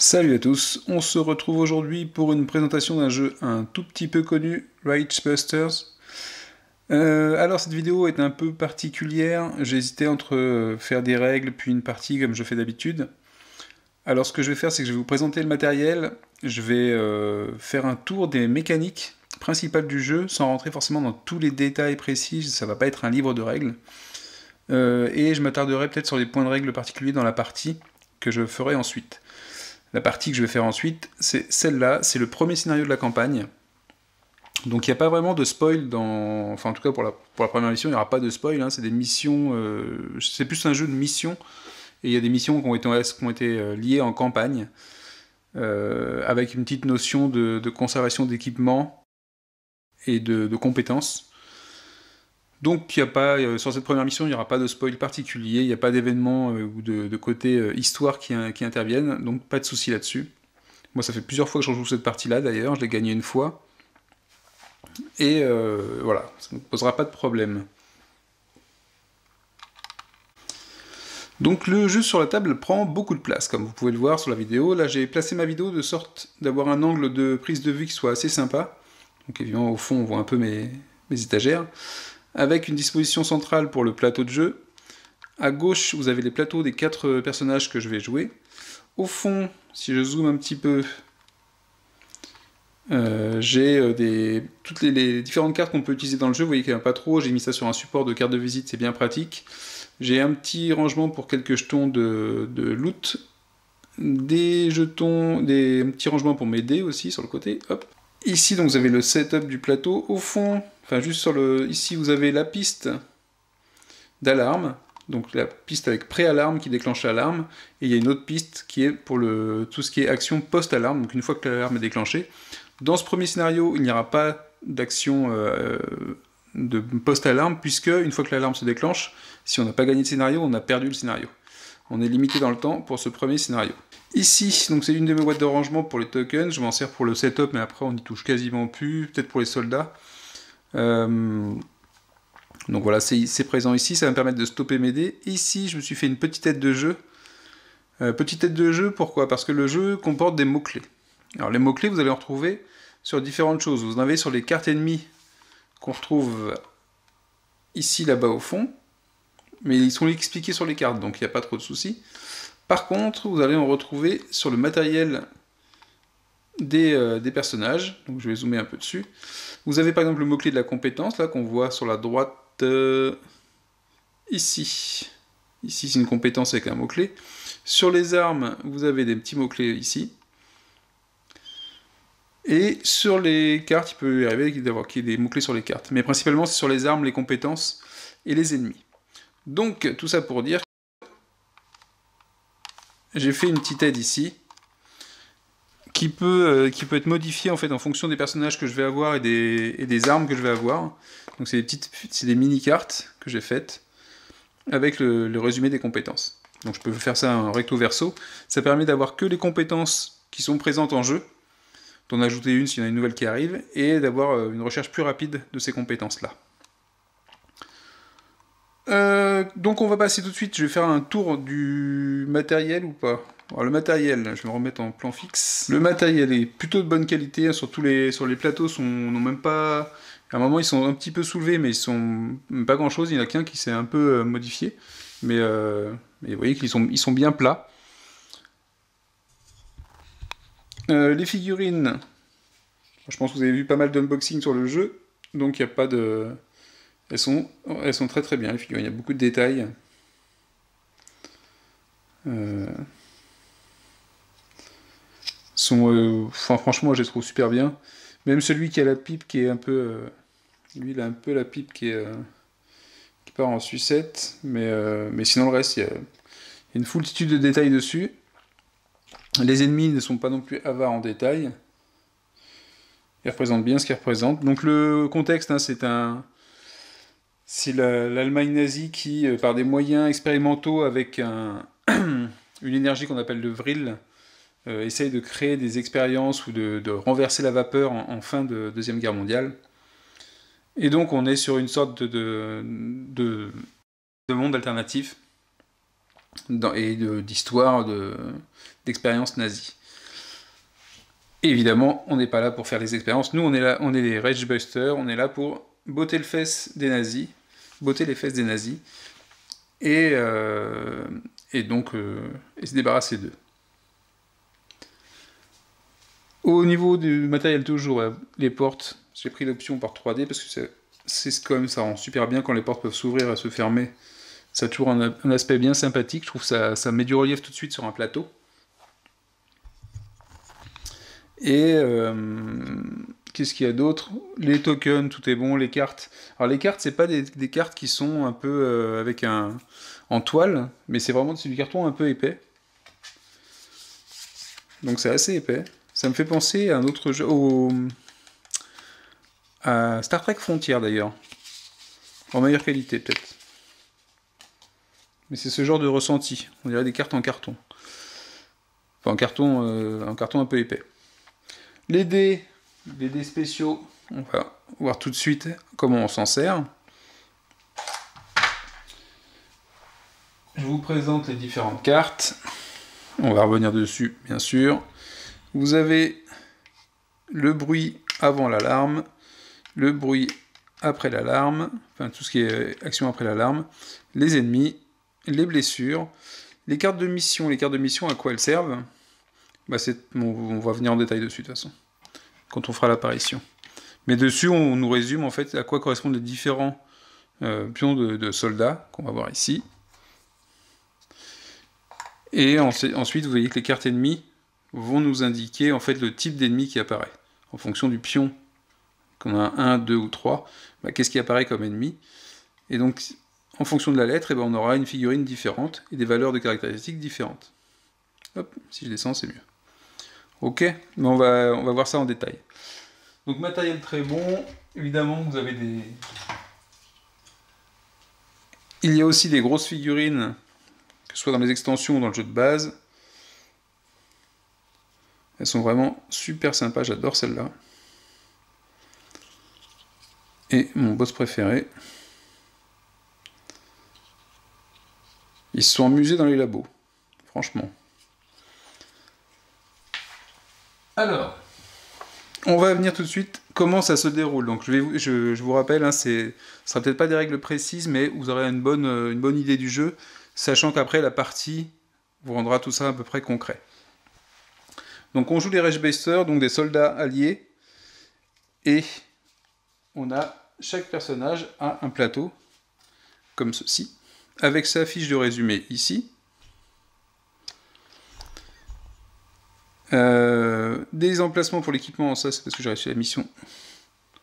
Salut à tous, on se retrouve aujourd'hui pour une présentation d'un jeu un tout petit peu connu, Ragebusters. Alors cette vidéo est un peu particulière, j'ai hésité entre faire des règles puis une partie comme je fais d'habitude. Alors ce que je vais faire c'est que je vais vous présenter le matériel, je vais faire un tour des mécaniques principales du jeu sans rentrer forcément dans tous les détails précis, ça va pas être un livre de règles. Et je m'attarderai peut-être sur les points de règles particuliers dans la partie que je ferai ensuite. La partie que je vais faire ensuite, c'est celle-là, c'est le premier scénario de la campagne. Donc il n'y a pas vraiment de spoil dans... Enfin en tout cas pour la première mission, il n'y aura pas de spoil, hein, c'est des missions... C'est plus un jeu de missions, et il y a des missions qui ont été liées en campagne, avec une petite notion de conservation d'équipement et de compétences. Donc il y a pas, sur cette première mission, il n'y aura pas de spoil particulier, il n'y a pas d'événements ou de côté histoire qui interviennent, donc pas de souci là-dessus. Moi ça fait plusieurs fois que je rejoue cette partie-là d'ailleurs, je l'ai gagnée une fois. Et voilà, ça ne posera pas de problème. Donc le jeu sur la table prend beaucoup de place, comme vous pouvez le voir sur la vidéo. Là j'ai placé ma vidéo de sorte d'avoir un angle de prise de vue qui soit assez sympa. Donc évidemment au fond on voit un peu mes étagères. Avec une disposition centrale pour le plateau de jeu. À gauche, vous avez les plateaux des 4 personnages que je vais jouer. Au fond, si je zoome un petit peu, j'ai toutes les différentes cartes qu'on peut utiliser dans le jeu. Vous voyez qu'il n'y en a pas trop, j'ai mis ça sur un support de carte de visite, c'est bien pratique. J'ai un petit rangement pour quelques jetons de loot. Des jetons, des petits rangements pour mes dés aussi sur le côté. Hop. Ici, donc, vous avez le setup du plateau. Au fond, enfin juste sur le... Ici, vous avez la piste d'alarme. Donc la piste avec pré-alarme qui déclenche l'alarme. Et il y a une autre piste qui est pour tout ce qui est action post-alarme. Donc une fois que l'alarme est déclenchée. Dans ce premier scénario, il n'y aura pas d'action de post-alarme, puisque une fois que l'alarme se déclenche, si on n'a pas gagné de scénario, on a perdu le scénario. On est limité dans le temps pour ce premier scénario. Ici, donc c'est une de mes boîtes de rangement pour les tokens, je m'en sers pour le setup, mais après on n'y touche quasiment plus, peut-être pour les soldats. Donc voilà, c'est présent ici, ça va me permettre de stopper mes dés. Ici, je me suis fait une petite tête de jeu. Petite tête de jeu, pourquoi? Parce que le jeu comporte des mots-clés. Alors les mots-clés, vous allez en retrouver sur différentes choses. Vous en avez sur les cartes ennemies qu'on retrouve ici, là-bas au fond. Mais ils sont expliqués sur les cartes, donc il n'y a pas trop de soucis. Par contre, vous allez en retrouver sur le matériel des personnages. Donc je vais zoomer un peu dessus. Vous avez par exemple le mot-clé de la compétence, là, qu'on voit sur la droite ici. Ici, c'est une compétence avec un mot-clé. Sur les armes, vous avez des petits mots-clés ici. Et sur les cartes, il peut y arriver qu'il y ait des mots-clés sur les cartes. Mais principalement, c'est sur les armes, les compétences et les ennemis. Donc, tout ça pour dire, j'ai fait une petite aide ici, qui peut être modifiée en fait en fonction des personnages que je vais avoir et des armes que je vais avoir. Donc c'est des mini-cartes que j'ai faites, avec le résumé des compétences. Donc je peux faire ça en recto verso. Ça permet d'avoir que les compétences qui sont présentes en jeu, d'en ajouter une s'il y en a une nouvelle qui arrive, et d'avoir une recherche plus rapide de ces compétences-là. Donc on va passer tout de suite, je vais faire un tour du matériel ou pas. Alors le matériel, je vais me remettre en plan fixe. Le matériel est plutôt de bonne qualité, sur les plateaux n'ont même pas... À un moment ils sont un petit peu soulevés, mais ils sont pas grand chose, il y en a qu'un qui s'est un peu modifié. Mais vous voyez qu'ils sont bien plats. Les figurines, je pense que vous avez vu pas mal d'unboxing sur le jeu, donc il n'y a pas de... Elles sont très très bien les figurines, il y a beaucoup de détails. Franchement, je les trouve super bien. Même celui qui a la pipe qui est un peu... lui, il a un peu la pipe qui part en sucette. Mais sinon, le reste, il y a une foultitude de détails dessus. Les ennemis ne sont pas non plus avares en détails. Ils représentent bien ce qu'ils représentent. Donc le contexte, hein, c'est l'Allemagne nazie qui, par des moyens expérimentaux avec une énergie qu'on appelle le vril, essaye de créer des expériences ou de renverser la vapeur en fin de Deuxième Guerre mondiale. Et donc on est sur une sorte de monde alternatif et d'histoire d'expérience nazie. Et évidemment, on n'est pas là pour faire les expériences. Nous, on est là, on est les Rage Busters, on est là pour botter les fesses des nazis, et donc et se débarrasser d'eux. Au niveau du matériel, toujours, les portes, j'ai pris l'option porte 3D parce que c'est quand même, ça rend super bien quand les portes peuvent s'ouvrir et se fermer. Ça a toujours un aspect bien sympathique, je trouve que ça met du relief tout de suite sur un plateau. Et qu'est-ce qu'il y a d'autre? Les tokens, tout est bon, les cartes. Alors les cartes, c'est pas des cartes qui sont un peu en toile, mais c'est du carton un peu épais. Donc c'est assez épais. Ça me fait penser à un autre jeu, à Star Trek Frontier d'ailleurs. En meilleure qualité peut-être. Mais c'est ce genre de ressenti. On dirait des cartes en carton. Enfin en carton un peu épais. Les dés spéciaux, on va voir tout de suite comment on s'en sert. Je vous présente les différentes cartes. On va revenir dessus, bien sûr. Vous avez le bruit avant l'alarme, le bruit après l'alarme, enfin tout ce qui est action après l'alarme, les ennemis, les blessures, les cartes de mission. Les cartes de mission, à quoi elles servent? On va venir en détail dessus de toute façon, quand on fera l'apparition. Mais dessus, on nous résume en fait à quoi correspondent les différents pions de soldats, qu'on va voir ici. Et ensuite, vous voyez que les cartes ennemies vont nous indiquer en fait le type d'ennemi qui apparaît. En fonction du pion, qu'on a 1, 2 ou 3, qu'est-ce qui apparaît comme ennemi? Et donc, en fonction de la lettre, on aura une figurine différente et des valeurs de caractéristiques différentes. Hop, si je descends, c'est mieux. Ok, mais on va voir ça en détail. Donc matériel très bon, évidemment vous avez des... Il y a aussi des grosses figurines, que ce soit dans les extensions ou dans le jeu de base. Elles sont vraiment super sympas, j'adore celle-là. Et mon boss préféré. Ils se sont amusés dans les labos, franchement. Alors, on va venir tout de suite comment ça se déroule. Donc je vous rappelle, hein, ce sera peut-être pas des règles précises, mais vous aurez une bonne idée du jeu, sachant qu'après la partie vous rendra tout ça à peu près concret. Donc on joue des Rage Busters, donc des soldats alliés, et chaque personnage a un plateau, comme ceci, avec sa fiche de résumé ici. Des emplacements pour l'équipement, ça c'est parce que j'ai reçu la mission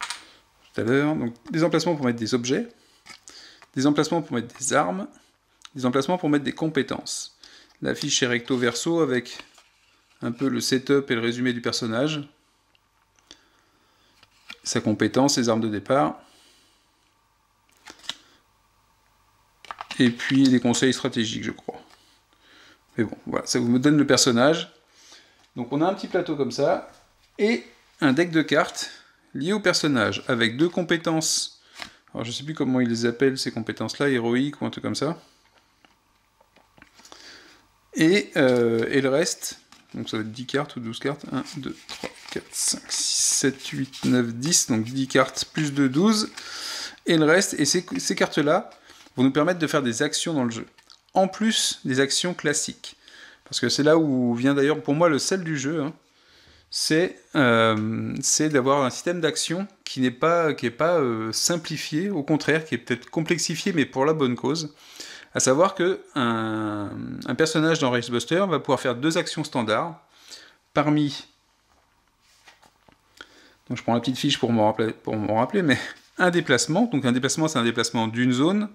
tout à l'heure. Donc des emplacements pour mettre des objets, des emplacements pour mettre des armes, des emplacements pour mettre des compétences. La fiche est recto verso avec un peu le setup et le résumé du personnage, sa compétence, ses armes de départ, et puis des conseils stratégiques, je crois. Mais bon, voilà, ça vous donne le personnage. Donc on a un petit plateau comme ça, et un deck de cartes lié au personnage, avec 2 compétences. Alors je sais plus comment ils les appellent ces compétences-là, héroïques ou un truc comme ça. Et le reste, donc ça va être 10 cartes ou 12 cartes, 1, 2, 3, 4, 5, 6, 7, 8, 9, 10, donc 10 cartes plus de 12. Et le reste, et ces cartes-là vont nous permettre de faire des actions dans le jeu. En plus des actions classiques. Parce que c'est là où vient d'ailleurs, pour moi, le sel du jeu, hein, c'est d'avoir un système d'action qui n'est pas simplifié, au contraire, qui est peut-être complexifié, mais pour la bonne cause. À savoir que un personnage dans Rage Buster va pouvoir faire 2 actions standards, parmi... Donc je prends la petite fiche pour m'en rappeler, mais un déplacement, donc un déplacement c'est un déplacement d'une zone,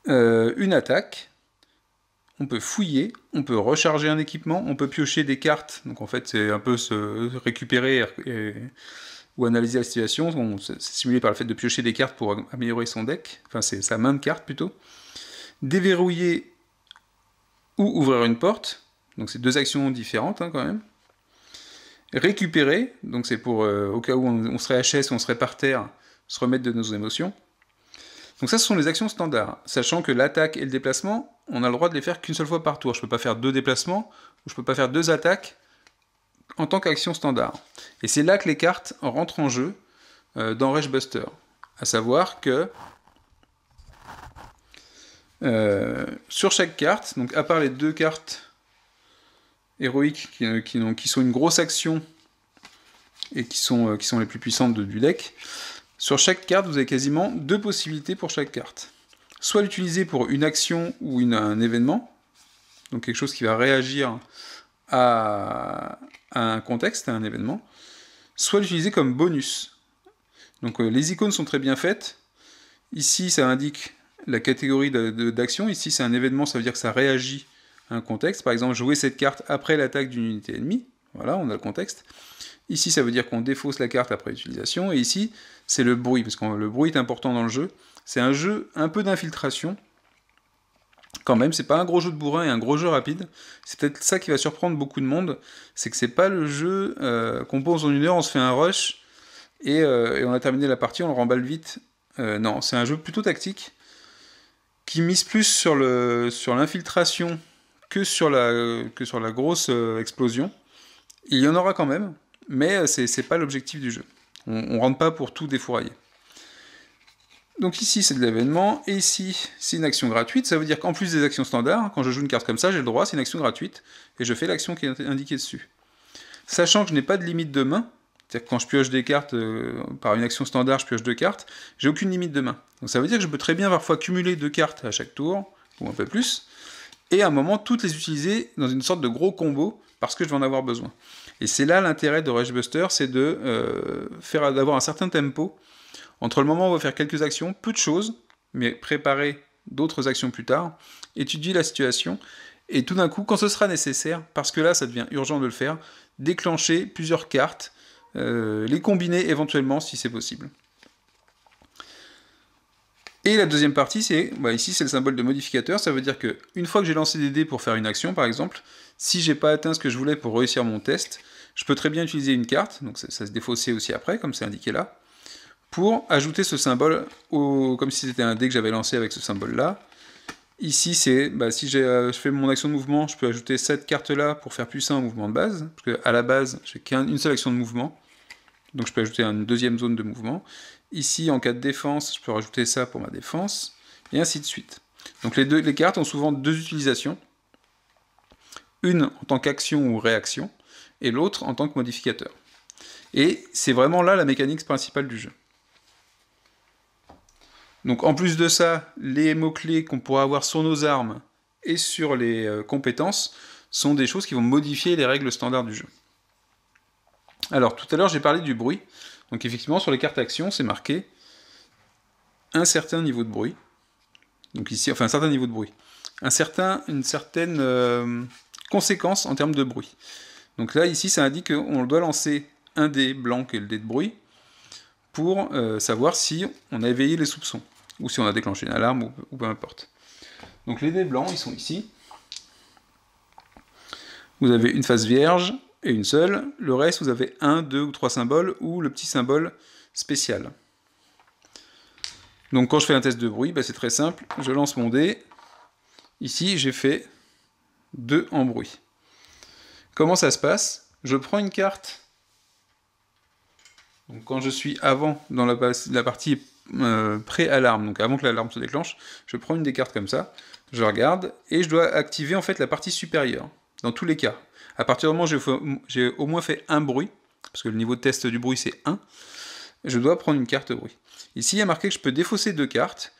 une attaque, on peut fouiller, on peut recharger un équipement, on peut piocher des cartes, donc en fait c'est un peu se récupérer ou analyser la situation, c'est simulé par le fait de piocher des cartes pour améliorer son deck, enfin c'est sa main de cartes plutôt, déverrouiller ou ouvrir une porte, donc c'est 2 actions différentes hein, quand même, récupérer, donc c'est pour au cas où on serait HS ou on serait par terre, se remettre de nos émotions. Donc ça, ce sont les actions standards, sachant que l'attaque et le déplacement, on a le droit de les faire qu'une seule fois par tour. Je ne peux pas faire 2 déplacements, ou je ne peux pas faire 2 attaques en tant qu'action standard. Et c'est là que les cartes rentrent en jeu dans Rage Buster. À savoir que sur chaque carte, donc à part les 2 cartes héroïques qui sont une grosse action et qui sont les plus puissantes du deck, sur chaque carte, vous avez quasiment 2 possibilités pour chaque carte. Soit l'utiliser pour une action ou un événement, donc quelque chose qui va réagir à un contexte, à un événement, soit l'utiliser comme bonus. Donc les icônes sont très bien faites. Ici, ça indique la catégorie d'action. Ici, c'est un événement, ça veut dire que ça réagit à un contexte. Par exemple, jouer cette carte après l'attaque d'une unité ennemie. Voilà, on a le contexte. Ici, ça veut dire qu'on défausse la carte après utilisation. Et ici, c'est le bruit, parce que le bruit est important dans le jeu. C'est un jeu un peu d'infiltration. Quand même, c'est pas un gros jeu de bourrin et un gros jeu rapide. C'est peut-être ça qui va surprendre beaucoup de monde. C'est que c'est pas le jeu qu'on pose en 1 heure, on se fait un rush et on a terminé la partie, on le remballe vite. Non, c'est un jeu plutôt tactique qui mise plus sur l'infiltration que sur la grosse explosion. Il y en aura quand même, mais c'est pas l'objectif du jeu. On rentre pas pour tout défourailler. Donc ici c'est de l'événement, et ici c'est une action gratuite, ça veut dire qu'en plus des actions standards, quand je joue une carte comme ça, j'ai le droit, c'est une action gratuite, et je fais l'action qui est indiquée dessus. Sachant que je n'ai pas de limite de main, c'est-à-dire que quand je pioche des cartes, par une action standard, je pioche 2 cartes, j'ai aucune limite de main. Donc ça veut dire que je peux très bien parfois cumuler 2 cartes à chaque tour, ou un peu plus, et à un moment toutes les utiliser dans une sorte de gros combo, parce que je vais en avoir besoin. Et c'est là l'intérêt de Rage Buster, c'est d'avoir un certain tempo. Entre le moment où on va faire quelques actions, peu de choses, mais préparer d'autres actions plus tard, étudier la situation, et tout d'un coup, quand ce sera nécessaire, parce que là ça devient urgent de le faire, déclencher plusieurs cartes, les combiner éventuellement si c'est possible. Et la deuxième partie, ici c'est le symbole de modificateur, ça veut dire que une fois que j'ai lancé des dés pour faire une action par exemple, si j'ai pas atteint ce que je voulais pour réussir mon test, je peux très bien utiliser une carte, donc ça se défausser aussi après, comme c'est indiqué là, pour ajouter ce symbole, comme si c'était un dé que j'avais lancé avec ce symbole-là. Ici, si je fais mon action de mouvement, je peux ajouter cette carte-là pour faire plus 1 au mouvement de base, parce qu'à la base, j'ai qu'une seule action de mouvement, donc je peux ajouter une deuxième zone de mouvement. Ici, en cas de défense, je peux rajouter ça pour ma défense, et ainsi de suite. Donc les cartes ont souvent 2 utilisations, une en tant qu'action ou réaction, et l'autre en tant que modificateur. Et c'est vraiment là la mécanique principale du jeu. Donc en plus de ça, les mots-clés qu'on pourra avoir sur nos armes et sur les compétences sont des choses qui vont modifier les règles standards du jeu. Alors tout à l'heure j'ai parlé du bruit, donc effectivement sur les cartes actions c'est marqué un certain niveau de bruit, donc ici, enfin un certain niveau de bruit, une certaine conséquence en termes de bruit. Donc là ici ça indique qu'on doit lancer un dé blanc qui est le dé de bruit, pour savoir si on a éveillé les soupçons, ou si on a déclenché une alarme, ou peu importe. Donc les dés blancs, ils sont ici. Vous avez une face vierge, et une seule. Le reste, vous avez 1, 2 ou 3 symboles, ou le petit symbole spécial. Donc quand je fais un test de bruit, c'est très simple. Je lance mon dé. Ici, j'ai fait 2 en bruit. Comment ça se passe? Je prends une carte. Donc quand je suis dans la partie pré-alarme, donc avant que l'alarme se déclenche, je prends une des cartes comme ça, je regarde, et je dois activer en fait la partie supérieure, dans tous les cas. À partir du moment où j'ai au moins fait un bruit, parce que le niveau de test du bruit c'est 1, je dois prendre une carte bruit. Ici il y a marqué que je peux défausser 2 cartes,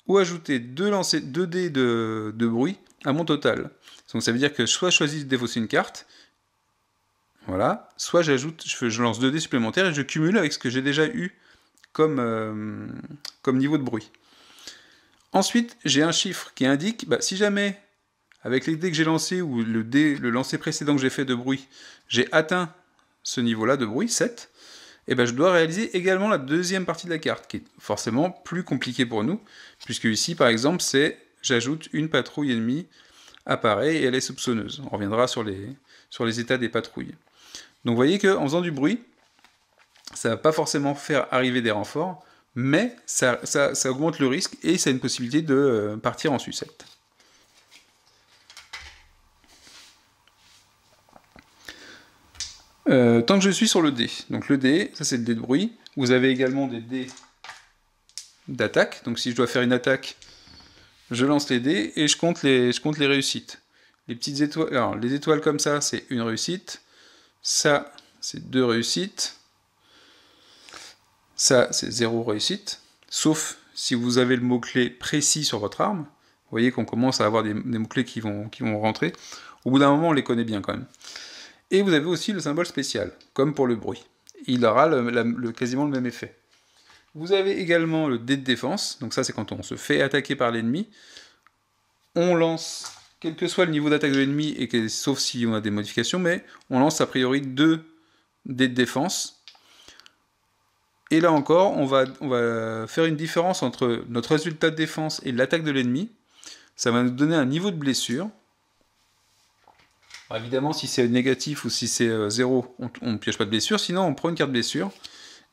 ou ajouter 2 dés de bruit à mon total. Donc ça veut dire que soit je choisis de défausser une carte, voilà, soit je lance 2 dés supplémentaires et je cumule avec ce que j'ai déjà eu comme niveau de bruit. Ensuite, j'ai un chiffre qui indique, si jamais, avec les dés que j'ai lancés, ou le lancer précédent que j'ai fait de bruit, j'ai atteint ce niveau-là de bruit, 7, et je dois réaliser également la deuxième partie de la carte, qui est forcément plus compliquée pour nous, puisque ici, par exemple, j'ajoute une patrouille ennemie apparaît et elle est soupçonneuse. On reviendra sur les états des patrouilles. Donc vous voyez qu'en faisant du bruit, ça ne va pas forcément faire arriver des renforts, mais ça augmente le risque et ça a une possibilité de partir en sucette. Tant que je suis sur le dé, donc le dé, ça c'est le dé de bruit, vous avez également des dés d'attaque, donc si je dois faire une attaque, je lance les dés et je compte les réussites. Les petites étoiles, alors les étoiles comme ça, c'est une réussite, ça c'est 2 réussites, ça c'est 0 réussite, sauf si vous avez le mot-clé précis sur votre arme. Vous voyez qu'on commence à avoir des mots-clés qui vont rentrer. Au bout d'un moment, on les connaît bien quand même. Et vous avez aussi le symbole spécial, comme pour le bruit. Il aura quasiment le même effet. Vous avez également le dé de défense, donc ça c'est quand on se fait attaquer par l'ennemi. On lance, quel que soit le niveau d'attaque de l'ennemi, sauf si on a des modifications, mais on lance a priori 2 dés de défense. Et là encore, on va faire une différence entre notre résultat de défense et l'attaque de l'ennemi. Ça va nous donner un niveau de blessure. Alors évidemment, si c'est négatif ou si c'est 0, on ne pioche pas de blessure, sinon on prend une carte blessure,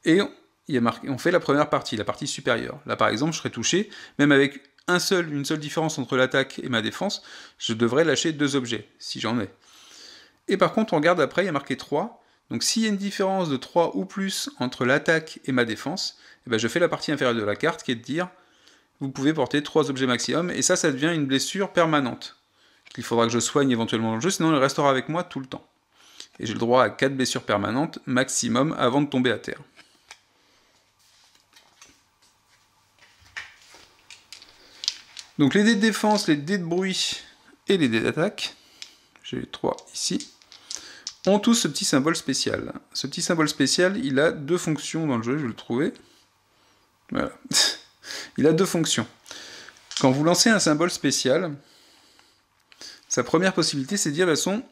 et on fait la première partie, la partie supérieure. Là par exemple, je serais touché, même avec une seule différence entre l'attaque et ma défense, je devrais lâcher 2 objets, si j'en ai. Et par contre, on regarde après, il y a marqué 3, donc s'il y a une différence de 3 ou plus entre l'attaque et ma défense, eh ben je fais la partie inférieure de la carte, qui est de dire, vous pouvez porter 3 objets maximum, et ça devient une blessure permanente, qu'il faudra que je soigne éventuellement dans le jeu, sinon elle restera avec moi tout le temps. Et j'ai le droit à 4 blessures permanentes maximum avant de tomber à terre. Donc les dés de défense, les dés de bruit et les dés d'attaque, j'ai les 3 ici, ont tous ce petit symbole spécial. Ce petit symbole spécial, il a 2 fonctions dans le jeu, je vais le trouver. Voilà. Il a 2 fonctions. Quand vous lancez un symbole spécial, sa première possibilité, c'est de dire, de toute façon,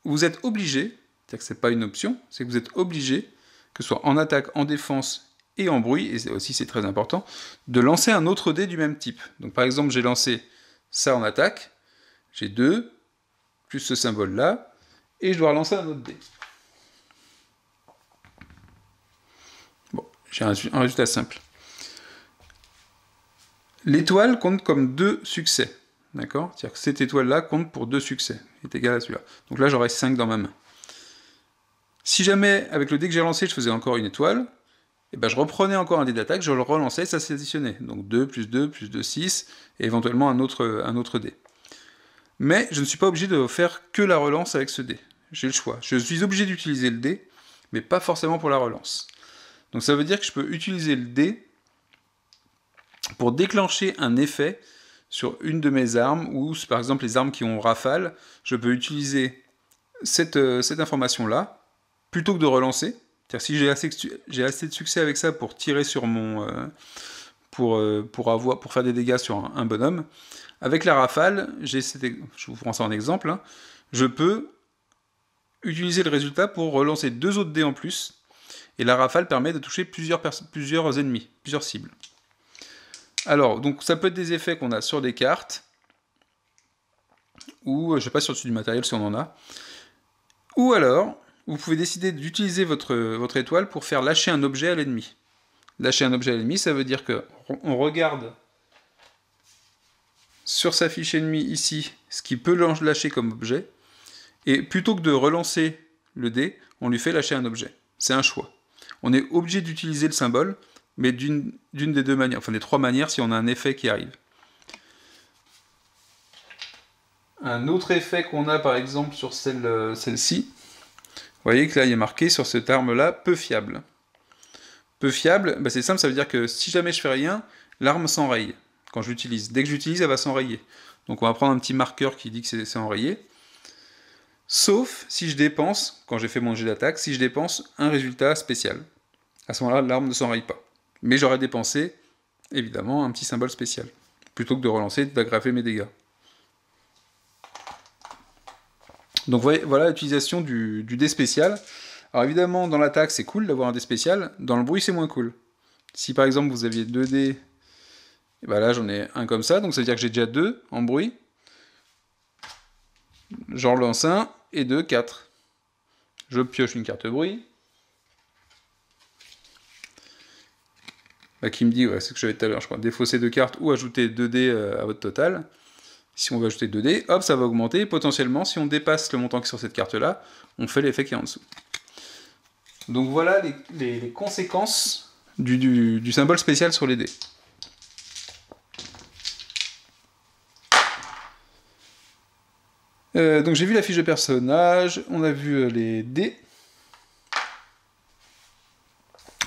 vous êtes obligé, c'est-à-dire que c'est pas une option, c'est que vous êtes obligé, que ce soit en attaque, en défense et en bruit, et aussi c'est très important, de lancer un autre dé du même type. Donc par exemple, j'ai lancé ça en attaque, j'ai 2, plus ce symbole-là, et je dois relancer un autre dé. Bon, j'ai un résultat simple. L'étoile compte comme 2 succès. D'accord ? C'est-à-dire que cette étoile-là compte pour 2 succès. Elle est égale à celui-là. Donc là, j'aurai 5 dans ma main. Si jamais, avec le dé que j'ai lancé, je faisais encore une étoile, et ben je reprenais encore un dé d'attaque, je le relançais, ça s'additionnait. Donc 2 plus 2 plus 2, 6, et éventuellement un autre dé. Mais je ne suis pas obligé de faire que la relance avec ce dé. J'ai le choix. Je suis obligé d'utiliser le dé, mais pas forcément pour la relance. Donc ça veut dire que je peux utiliser le dé pour déclencher un effet sur une de mes armes, ou par exemple les armes qui ont rafale, je peux utiliser cette information-là, plutôt que de relancer. C'est-à-dire si j'ai assez de succès avec ça pour tirer sur mon... pour faire des dégâts sur un bonhomme, avec la rafale, je vous prends ça en exemple, hein, je peux utiliser le résultat pour relancer 2 autres dés en plus, et la rafale permet de toucher plusieurs ennemis, plusieurs cibles. Alors, donc ça peut être des effets qu'on a sur des cartes, ou je sais pas sur du matériel si on en a. Ou alors, vous pouvez décider d'utiliser votre étoile pour faire lâcher un objet à l'ennemi. Lâcher un objet à l'ennemi, ça veut dire qu'on regarde sur sa fiche ennemie ici ce qu'il peut lâcher comme objet, et plutôt que de relancer le dé, on lui fait lâcher un objet. C'est un choix. On est obligé d'utiliser le symbole, mais d'une des 2 manières, enfin des 3 manières si on a un effet qui arrive. Un autre effet qu'on a par exemple sur celle-ci, vous voyez que là il est marqué sur cette arme-là, peu fiable. Peu fiable, bah c'est simple, ça veut dire que si jamais je fais rien, l'arme s'enraye quand je l'utilise. Dès que j'utilise, elle va s'enrayer. Donc on va prendre un petit marqueur qui dit que c'est enrayé. Sauf si je dépense, quand j'ai fait mon jet d'attaque, si je dépense un résultat spécial. À ce moment-là, l'arme ne s'enraye pas. Mais j'aurais dépensé, évidemment, un petit symbole spécial, plutôt que de relancer, d'aggraver mes dégâts. Donc voilà l'utilisation du dé spécial. Alors évidemment, dans l'attaque, c'est cool d'avoir un dé spécial. Dans le bruit, c'est moins cool. Si par exemple, vous aviez 2 dés, et ben là, j'en ai un comme ça, donc ça veut dire que j'ai déjà 2 en bruit. J'en relance 1, et 2, 4. Je pioche une carte bruit. Bah, qui me dit, ouais, c'est ce que j'avais tout à l'heure, je crois, défausser 2 cartes ou ajouter 2 dés à votre total. Si on veut ajouter 2 dés, hop, ça va augmenter. Potentiellement, si on dépasse le montant qui est sur cette carte-là, on fait l'effet qui est en dessous. Donc voilà les conséquences du symbole spécial sur les dés. Donc j'ai vu la fiche de personnage, on a vu les dés,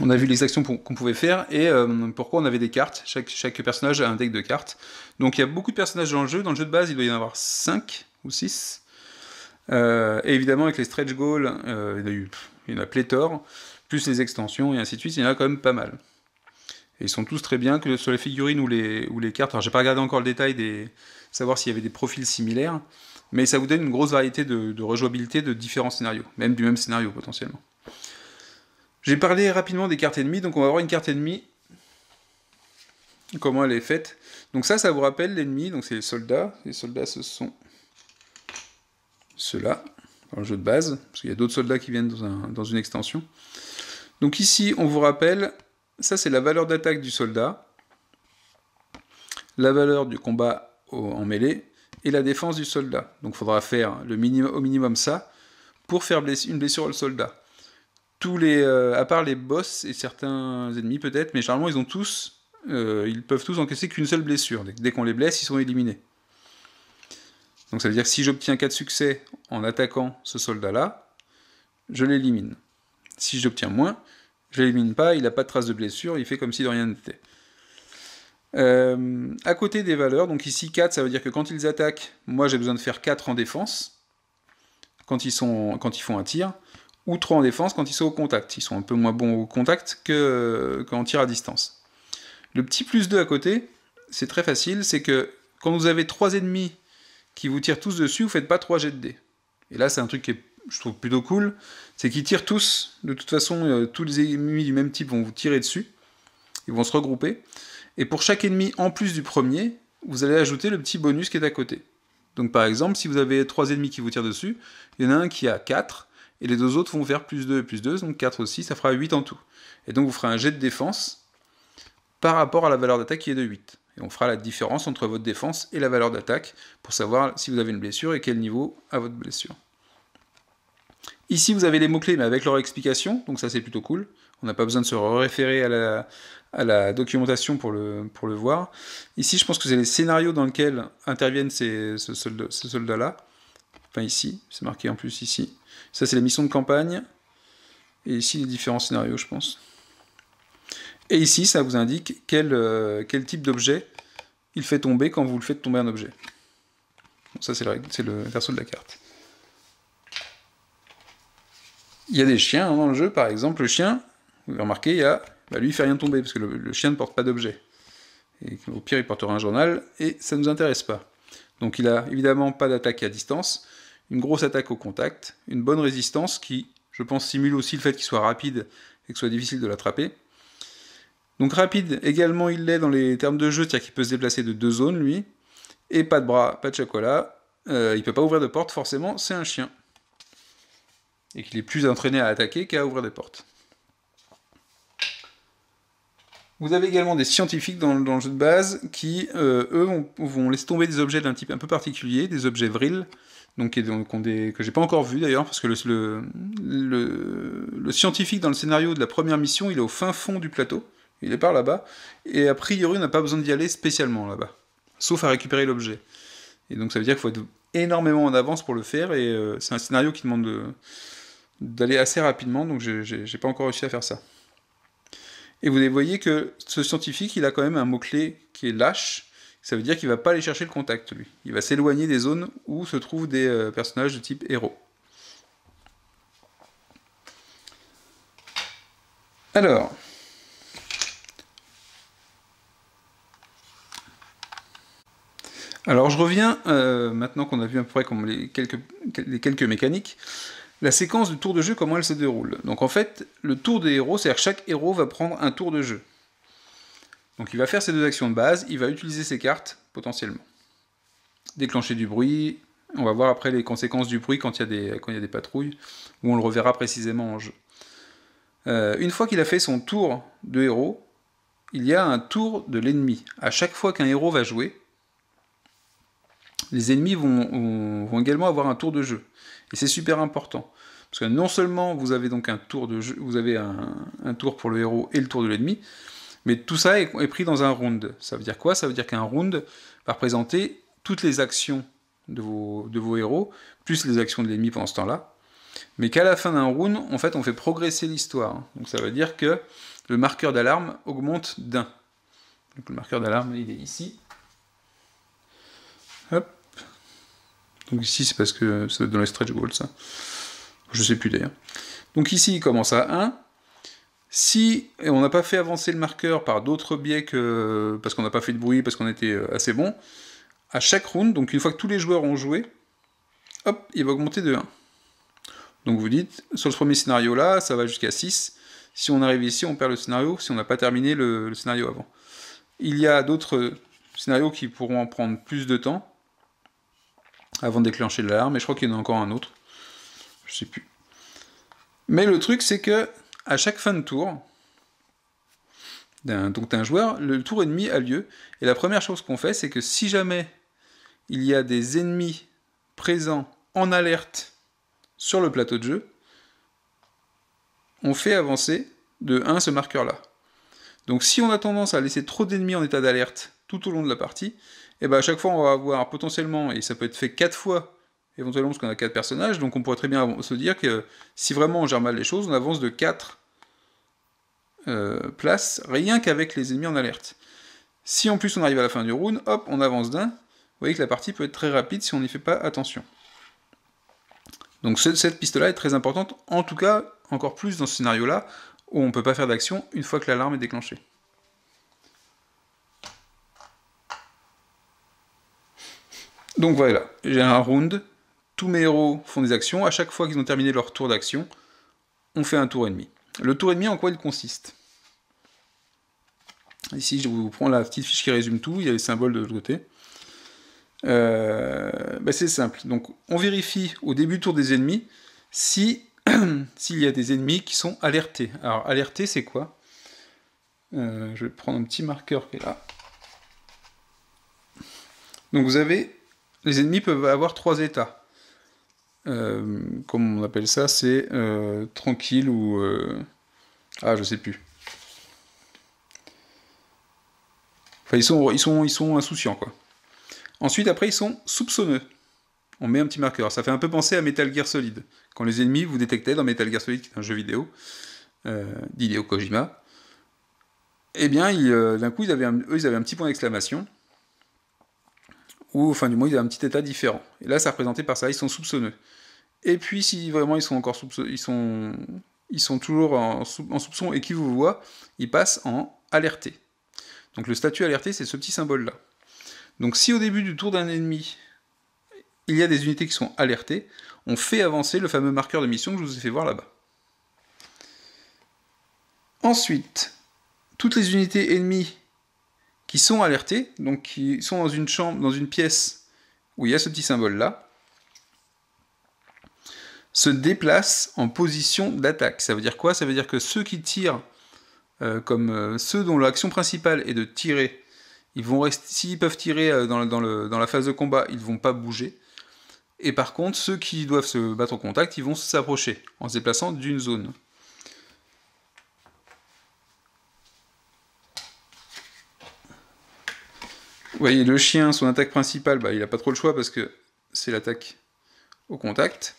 on a vu les actions qu'on pouvait faire, et pourquoi on avait des cartes. Chaque personnage a un deck de cartes. Donc il y a beaucoup de personnages dans le jeu. Dans le jeu de base, il doit y en avoir 5 ou 6. Et évidemment, avec les stretch goals, il y en a pléthore, plus les extensions, et ainsi de suite, il y en a quand même pas mal. Et ils sont tous très bien, que sur les figurines ou les cartes. Alors j'ai pas regardé encore le détail, savoir s'il y avait des profils similaires, mais ça vous donne une grosse variété de rejouabilité de différents scénarios, même du même scénario potentiellement. J'ai parlé rapidement des cartes ennemies, donc on va voir une carte ennemie, comment elle est faite. Donc ça vous rappelle l'ennemi, donc c'est les soldats. Les soldats, ce sont ceux-là, dans le jeu de base, parce qu'il y a d'autres soldats qui viennent dans une extension. Donc ici, on vous rappelle, ça c'est la valeur d'attaque du soldat, la valeur du combat en mêlée, et la défense du soldat. Donc il faudra faire au minimum ça, pour faire une blessure au soldat. À part les boss et certains ennemis peut-être, mais généralement ils peuvent tous encaisser qu'une seule blessure. Dès qu'on les blesse, ils sont éliminés. Donc ça veut dire que si j'obtiens 4 succès en attaquant ce soldat-là, je l'élimine. Si j'obtiens moins, je l'élimine pas, il n'a pas de trace de blessure, il fait comme si de rien n'était. À côté des valeurs, donc ici 4, ça veut dire que quand ils attaquent, moi j'ai besoin de faire 4 en défense, quand ils font un tir, ou 3 en défense quand ils sont au contact. Ils sont un peu moins bons au contact qu'en tir à distance. Le petit plus 2 à côté, c'est très facile, c'est que quand vous avez 3 ennemis qui vous tirent tous dessus, vous faites pas 3 jets de dés. Et là, c'est un truc qui est, je trouve, plutôt cool, c'est qu'ils tirent tous, de toute façon, tous les ennemis du même type vont vous tirer dessus, ils vont se regrouper, et pour chaque ennemi, en plus du premier, vous allez ajouter le petit bonus qui est à côté. Donc par exemple, si vous avez 3 ennemis qui vous tirent dessus, il y en a un qui a 4, et les 2 autres vont faire plus 2 et plus 2, donc 4 aussi, ça fera 8 en tout. Et donc vous ferez un jet de défense par rapport à la valeur d'attaque qui est de 8. Et on fera la différence entre votre défense et la valeur d'attaque pour savoir si vous avez une blessure et quel niveau a votre blessure. Ici vous avez les mots-clés mais avec leur explication, donc ça c'est plutôt cool. On n'a pas besoin de se référer à la documentation pour le voir. Ici je pense que c'est les scénarios dans lesquels interviennent ces soldats-là. Enfin ici, c'est marqué en plus ici. Ça c'est la mission de campagne. Et ici les différents scénarios je pense. Et ici, ça vous indique quel type d'objet il fait tomber quand vous le faites tomber un objet. Bon, ça, c'est le perso de la carte. Il y a des chiens dans le jeu, par exemple. Le chien, vous avez remarqué, lui, il fait rien tomber, parce que le chien ne porte pas d'objet. Et au pire, il portera un journal, et ça ne nous intéresse pas. Donc il a évidemment pas d'attaque à distance, une grosse attaque au contact, une bonne résistance qui, je pense, simule aussi le fait qu'il soit rapide et que ce soit difficile de l'attraper. Donc rapide, également il l'est dans les termes de jeu, c'est-à-dire qu'il peut se déplacer de 2 zones, lui, et pas de bras, pas de chocolat, il peut pas ouvrir de porte, forcément, c'est un chien. Et qu'il est plus entraîné à attaquer qu'à ouvrir des portes. Vous avez également des scientifiques dans le jeu de base qui, eux, vont laisser tomber des objets d'un type un peu particulier, des objets vrils, donc que j'ai pas encore vu d'ailleurs, parce que le scientifique dans le scénario de la première mission, il est au fin fond du plateau. Il est par là-bas, et a priori on n'a pas besoin d'y aller spécialement là-bas, sauf à récupérer l'objet. Et donc ça veut dire qu'il faut être énormément en avance pour le faire, et c'est un scénario qui demande d'aller assez rapidement, donc j'ai pas encore réussi à faire ça. Et vous voyez que ce scientifique, il a quand même un mot-clé qui est lâche, ça veut dire qu'il va pas aller chercher le contact, lui. Il va s'éloigner des zones où se trouvent des personnages de type héros. Alors je reviens, maintenant qu'on a vu à peu près comme les quelques mécaniques, la séquence du tour de jeu, comment elle se déroule. Donc en fait, le tour des héros, c'est-à-dire que chaque héros va prendre un tour de jeu. Donc il va faire ses 2 actions de base, il va utiliser ses cartes, potentiellement. Déclencher du bruit, on va voir après les conséquences du bruit quand il y a des patrouilles, où on le reverra précisément en jeu. Une fois qu'il a fait son tour de héros, il y a un tour de l'ennemi. À chaque fois qu'un héros va jouer, les ennemis vont également avoir un tour de jeu. Et c'est super important. Parce que non seulement vous avez donc un tour de jeu, vous avez un tour pour le héros et le tour de l'ennemi, mais tout ça est pris dans un round. Ça veut dire quoi? Ça veut dire qu'un round va représenter toutes les actions de vos héros, plus les actions de l'ennemi pendant ce temps-là, mais qu'à la fin d'un round, en fait, on fait progresser l'histoire. Donc ça veut dire que le marqueur d'alarme augmente d'1. Donc le marqueur d'alarme, il est ici. Hop. Donc ici, c'est parce que ça doit être dans les stretch goals, ça. Je sais plus d'ailleurs. Donc ici, il commence à 1. Si on n'a pas fait avancer le marqueur par d'autres biais que parce qu'on n'a pas fait de bruit, parce qu'on était assez bon, à chaque round, donc une fois que tous les joueurs ont joué, hop, il va augmenter de 1. Donc vous dites, sur ce premier scénario-là, ça va jusqu'à 6. Si on arrive ici, on perd le scénario, si on n'a pas terminé le scénario avant. Il y a d'autres scénarios qui pourront en prendre plus de temps avant de déclencher l'alarme, et je crois qu'il y en a encore un autre. Je sais plus. Mais le truc, c'est que à chaque fin de tour d'un joueur, le tour ennemi a lieu, et la première chose qu'on fait, c'est que si jamais il y a des ennemis présents en alerte sur le plateau de jeu, on fait avancer de 1 ce marqueur-là. Donc si on a tendance à laisser trop d'ennemis en état d'alerte tout au long de la partie, et ben à chaque fois on va avoir potentiellement, et ça peut être fait 4 fois, éventuellement parce qu'on a 4 personnages, donc on pourrait très bien se dire que si vraiment on gère mal les choses, on avance de 4 places, rien qu'avec les ennemis en alerte. Si en plus on arrive à la fin du round, hop, on avance d'1, vous voyez que la partie peut être très rapide si on n'y fait pas attention. Donc cette piste-là est très importante, en tout cas, encore plus dans ce scénario-là, où on ne peut pas faire d'action une fois que l'alarme est déclenchée. Donc voilà, j'ai un round, tous mes héros font des actions, à chaque fois qu'ils ont terminé leur tour d'action, on fait un tour ennemi. Le tour ennemi, en quoi il consiste? Ici, je vous prends la petite fiche qui résume tout, il y a les symboles de l'autre côté. C'est simple, donc on vérifie au début du tour des ennemis s'il y a des ennemis qui sont alertés. Alors alertés, c'est quoi? Je vais prendre un petit marqueur qui est là. Donc vous avez, les ennemis peuvent avoir 3 états. Comme on appelle ça, c'est tranquille ou... je sais plus. Enfin, ils sont insouciants, quoi. Ensuite, après, ils sont soupçonneux. On met un petit marqueur. Ça fait un peu penser à Metal Gear Solid. Quand les ennemis vous détectaient dans Metal Gear Solid, qui est un jeu vidéo, d'Hideo Kojima, eh bien, d'un coup, ils avaient un petit point d'exclamation, ou, enfin, du moins, ils avaient un petit état différent. Et là, c'est représenté par ça, ils sont soupçonneux. Et puis, si vraiment ils sont encore soupçonneux, ils sont toujours en soupçon et qu'ils vous voient, ils passent en alerté. Donc le statut alerté, c'est ce petit symbole-là. Donc si au début du tour d'un ennemi, il y a des unités qui sont alertées, on fait avancer le fameux marqueur de mission que je vous ai fait voir là-bas. Ensuite, toutes les unités ennemies qui sont alertées, donc qui sont dans une chambre, dans une pièce où il y a ce petit symbole-là, se déplacent en position d'attaque. Ça veut dire quoi? Ça veut dire que ceux qui tirent, comme ceux dont l'action principale est de tirer, ils vont rester, s'ils peuvent tirer dans la phase de combat, ils ne vont pas bouger. Et par contre, ceux qui doivent se battre au contact, ils vont s'approcher, en se déplaçant d'une zone. Vous voyez, le chien, son attaque principale, il n'a pas trop le choix parce que c'est l'attaque au contact.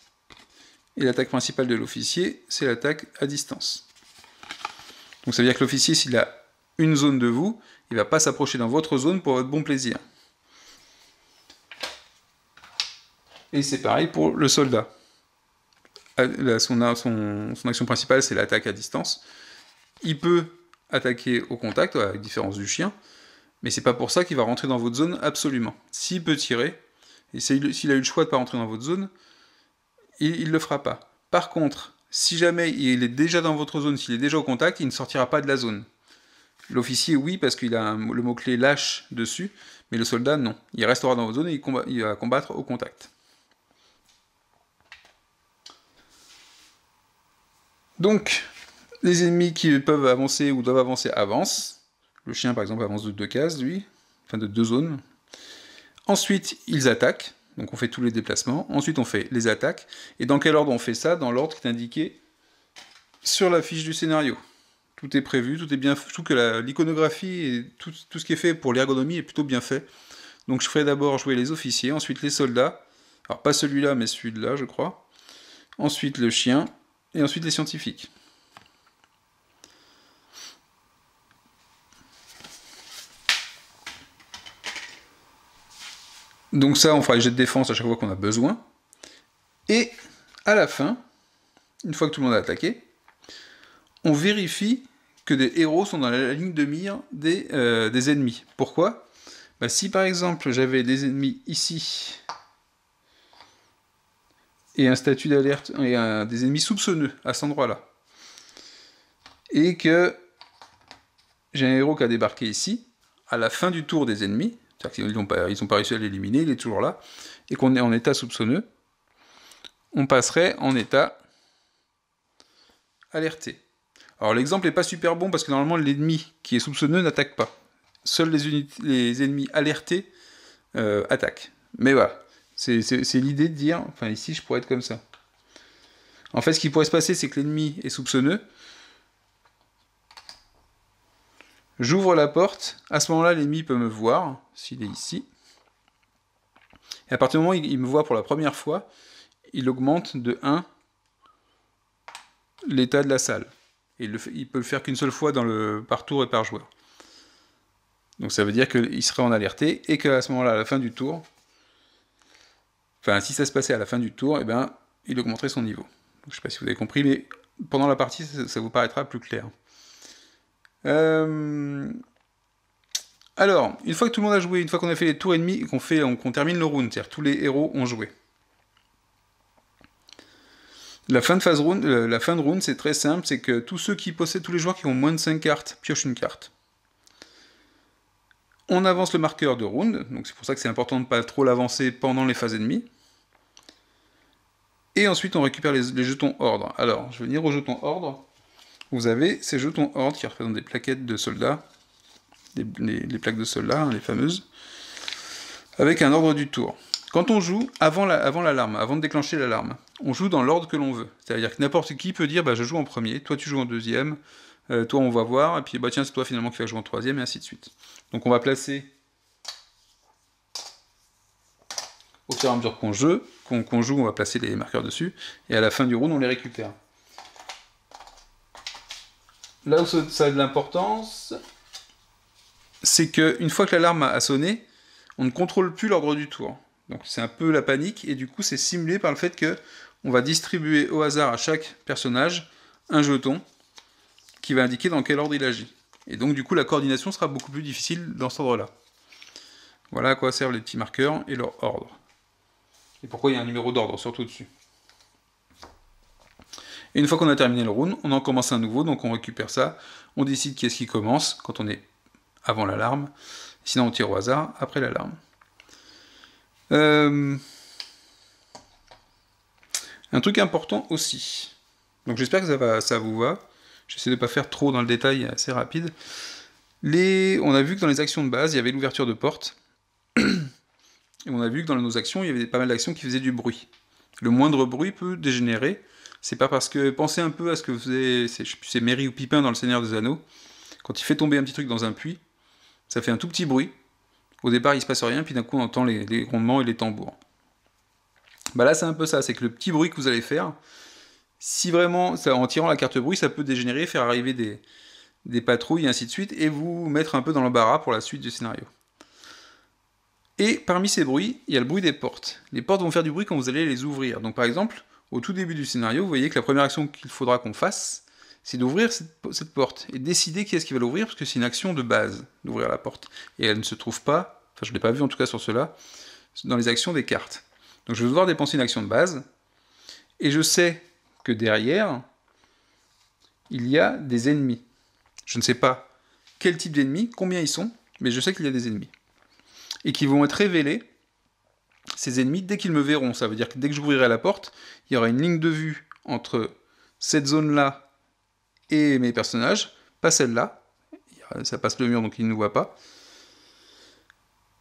Et l'attaque principale de l'officier, c'est l'attaque à distance. Donc ça veut dire que l'officier, s'il a une zone de vous, il ne va pas s'approcher dans votre zone pour votre bon plaisir. Et c'est pareil pour le soldat. Son action principale, c'est l'attaque à distance. Il peut attaquer au contact, avec différence du chien, mais c'est pas pour ça qu'il va rentrer dans votre zone absolument. S'il peut tirer, et s'il a eu le choix de ne pas rentrer dans votre zone, il ne le fera pas. Par contre, si jamais il est déjà dans votre zone, s'il est déjà au contact, il ne sortira pas de la zone. L'officier, oui, parce qu'il a le mot-clé lâche dessus, mais le soldat, non. Il restera dans votre zone et il va combattre au contact. Donc, les ennemis qui peuvent avancer ou doivent avancer avancent. Le chien, par exemple, avance de 2 cases, lui, enfin de 2 zones. Ensuite, ils attaquent. Donc on fait tous les déplacements. Ensuite on fait les attaques. Et dans quel ordre on fait ça? Dans l'ordre qui est indiqué sur la fiche du scénario. Tout est prévu, tout est bien fait. Je trouve que l'iconographie et tout ce qui est fait pour l'ergonomie est plutôt bien fait. Donc je ferai d'abord jouer les officiers, ensuite les soldats. Alors pas celui-là, mais celui-là, je crois. Ensuite le chien, et ensuite les scientifiques. Donc ça, on fera les jets de défense à chaque fois qu'on a besoin. Et à la fin, une fois que tout le monde a attaqué, on vérifie que des héros sont dans la ligne de mire des ennemis. Pourquoi? Bah, si par exemple j'avais des ennemis ici, et un statut d'alerte, et des ennemis soupçonneux à cet endroit-là, et que j'ai un héros qui a débarqué ici, à la fin du tour des ennemis, c'est-à-dire qu'ils n'ont pas réussi à l'éliminer, il est toujours là, et qu'on est en état soupçonneux, on passerait en état alerté. Alors l'exemple n'est pas super bon parce que normalement l'ennemi qui est soupçonneux n'attaque pas. Seuls les ennemis alertés attaquent. Mais voilà, c'est l'idée de dire, enfin ici je pourrais être comme ça. En fait ce qui pourrait se passer c'est que l'ennemi est soupçonneux, j'ouvre la porte, à ce moment-là l'ennemi peut me voir, s'il est ici, et à partir du moment où il me voit pour la première fois, il augmente de 1 l'état de la salle. Et il peut le faire qu'une seule fois par tour et par joueur. Donc ça veut dire qu'il serait en alerté, et qu'à ce moment-là, à la fin du tour, enfin si ça se passait à la fin du tour, eh ben, il augmenterait son niveau. Donc, je ne sais pas si vous avez compris, mais pendant la partie, ça vous paraîtra plus clair. Alors, une fois que tout le monde a joué, une fois qu'on a fait les tours ennemis, et qu'on termine le round, c'est-à-dire tous les héros ont joué. La fin de round, c'est très simple, c'est que tous les joueurs qui ont moins de 5 cartes piochent une carte. On avance le marqueur de round, donc c'est pour ça que c'est important de ne pas trop l'avancer pendant les phases ennemies. Et ensuite on récupère les jetons ordre. Alors, je vais venir aux jetons ordre. Vous avez ces jetons ordre qui représentent des plaquettes de soldats, les plaques de soldats, hein, les fameuses, avec un ordre du tour. Quand on joue, avant l'alarme, avant de déclencher l'alarme, on joue dans l'ordre que l'on veut. C'est-à-dire que n'importe qui peut dire, bah, je joue en premier, toi tu joues en deuxième, toi on va voir, et puis bah, tiens c'est toi finalement qui vas jouer en troisième, et ainsi de suite. Donc on va placer, au fur et à mesure qu'on joue, on va placer les marqueurs dessus, et à la fin du round on les récupère. Là où ça a de l'importance, c'est qu'une fois que l'alarme a sonné, on ne contrôle plus l'ordre du tour. Donc c'est un peu la panique, et du coup c'est simulé par le fait que on va distribuer au hasard à chaque personnage un jeton qui va indiquer dans quel ordre il agit. Et donc du coup la coordination sera beaucoup plus difficile dans cet ordre-là. Voilà à quoi servent les petits marqueurs et leur ordre. Et pourquoi il y a un numéro d'ordre surtout dessus. Et une fois qu'on a terminé le round, on en commence un nouveau, donc on récupère ça, on décide qui est-ce qui commence, quand on est avant l'alarme, sinon on tire au hasard après l'alarme. Un truc important aussi. Donc j'espère que ça vous va. J'essaie de ne pas faire trop dans le détail, assez rapide. On a vu que dans les actions de base, il y avait l'ouverture de porte. Et on a vu que dans nos actions, il y avait pas mal d'actions qui faisaient du bruit. Le moindre bruit peut dégénérer. C'est pas parce que... Pensez un peu à ce que faisait, je sais plus, c'est Merry ou Pipin dans Le Seigneur des Anneaux. Quand il fait tomber un petit truc dans un puits, ça fait un tout petit bruit. Au départ, il se passe rien, puis d'un coup, on entend les grondements et les tambours. Bah là, c'est un peu ça, c'est que le petit bruit que vous allez faire, si vraiment, en tirant la carte bruit, ça peut dégénérer, faire arriver des patrouilles, et ainsi de suite, et vous mettre un peu dans l'embarras pour la suite du scénario. Et parmi ces bruits, il y a le bruit des portes. Les portes vont faire du bruit quand vous allez les ouvrir. Donc par exemple, au tout début du scénario, vous voyez que la première action qu'il faudra qu'on fasse, c'est d'ouvrir cette porte, et décider qui est-ce qui va l'ouvrir, parce que c'est une action de base, d'ouvrir la porte. Et elle ne se trouve pas, enfin je ne l'ai pas vu en tout cas sur cela, dans les actions des cartes. Donc je vais devoir dépenser une action de base, et je sais que derrière, il y a des ennemis. Je ne sais pas quel type d'ennemis, combien ils sont, mais je sais qu'il y a des ennemis. Et qui vont être révélés, ces ennemis, dès qu'ils me verront. Ça veut dire que dès que j'ouvrirai la porte, il y aura une ligne de vue entre cette zone-là et mes personnages, pas celle-là. Ça passe le mur, donc ils ne nous voient pas.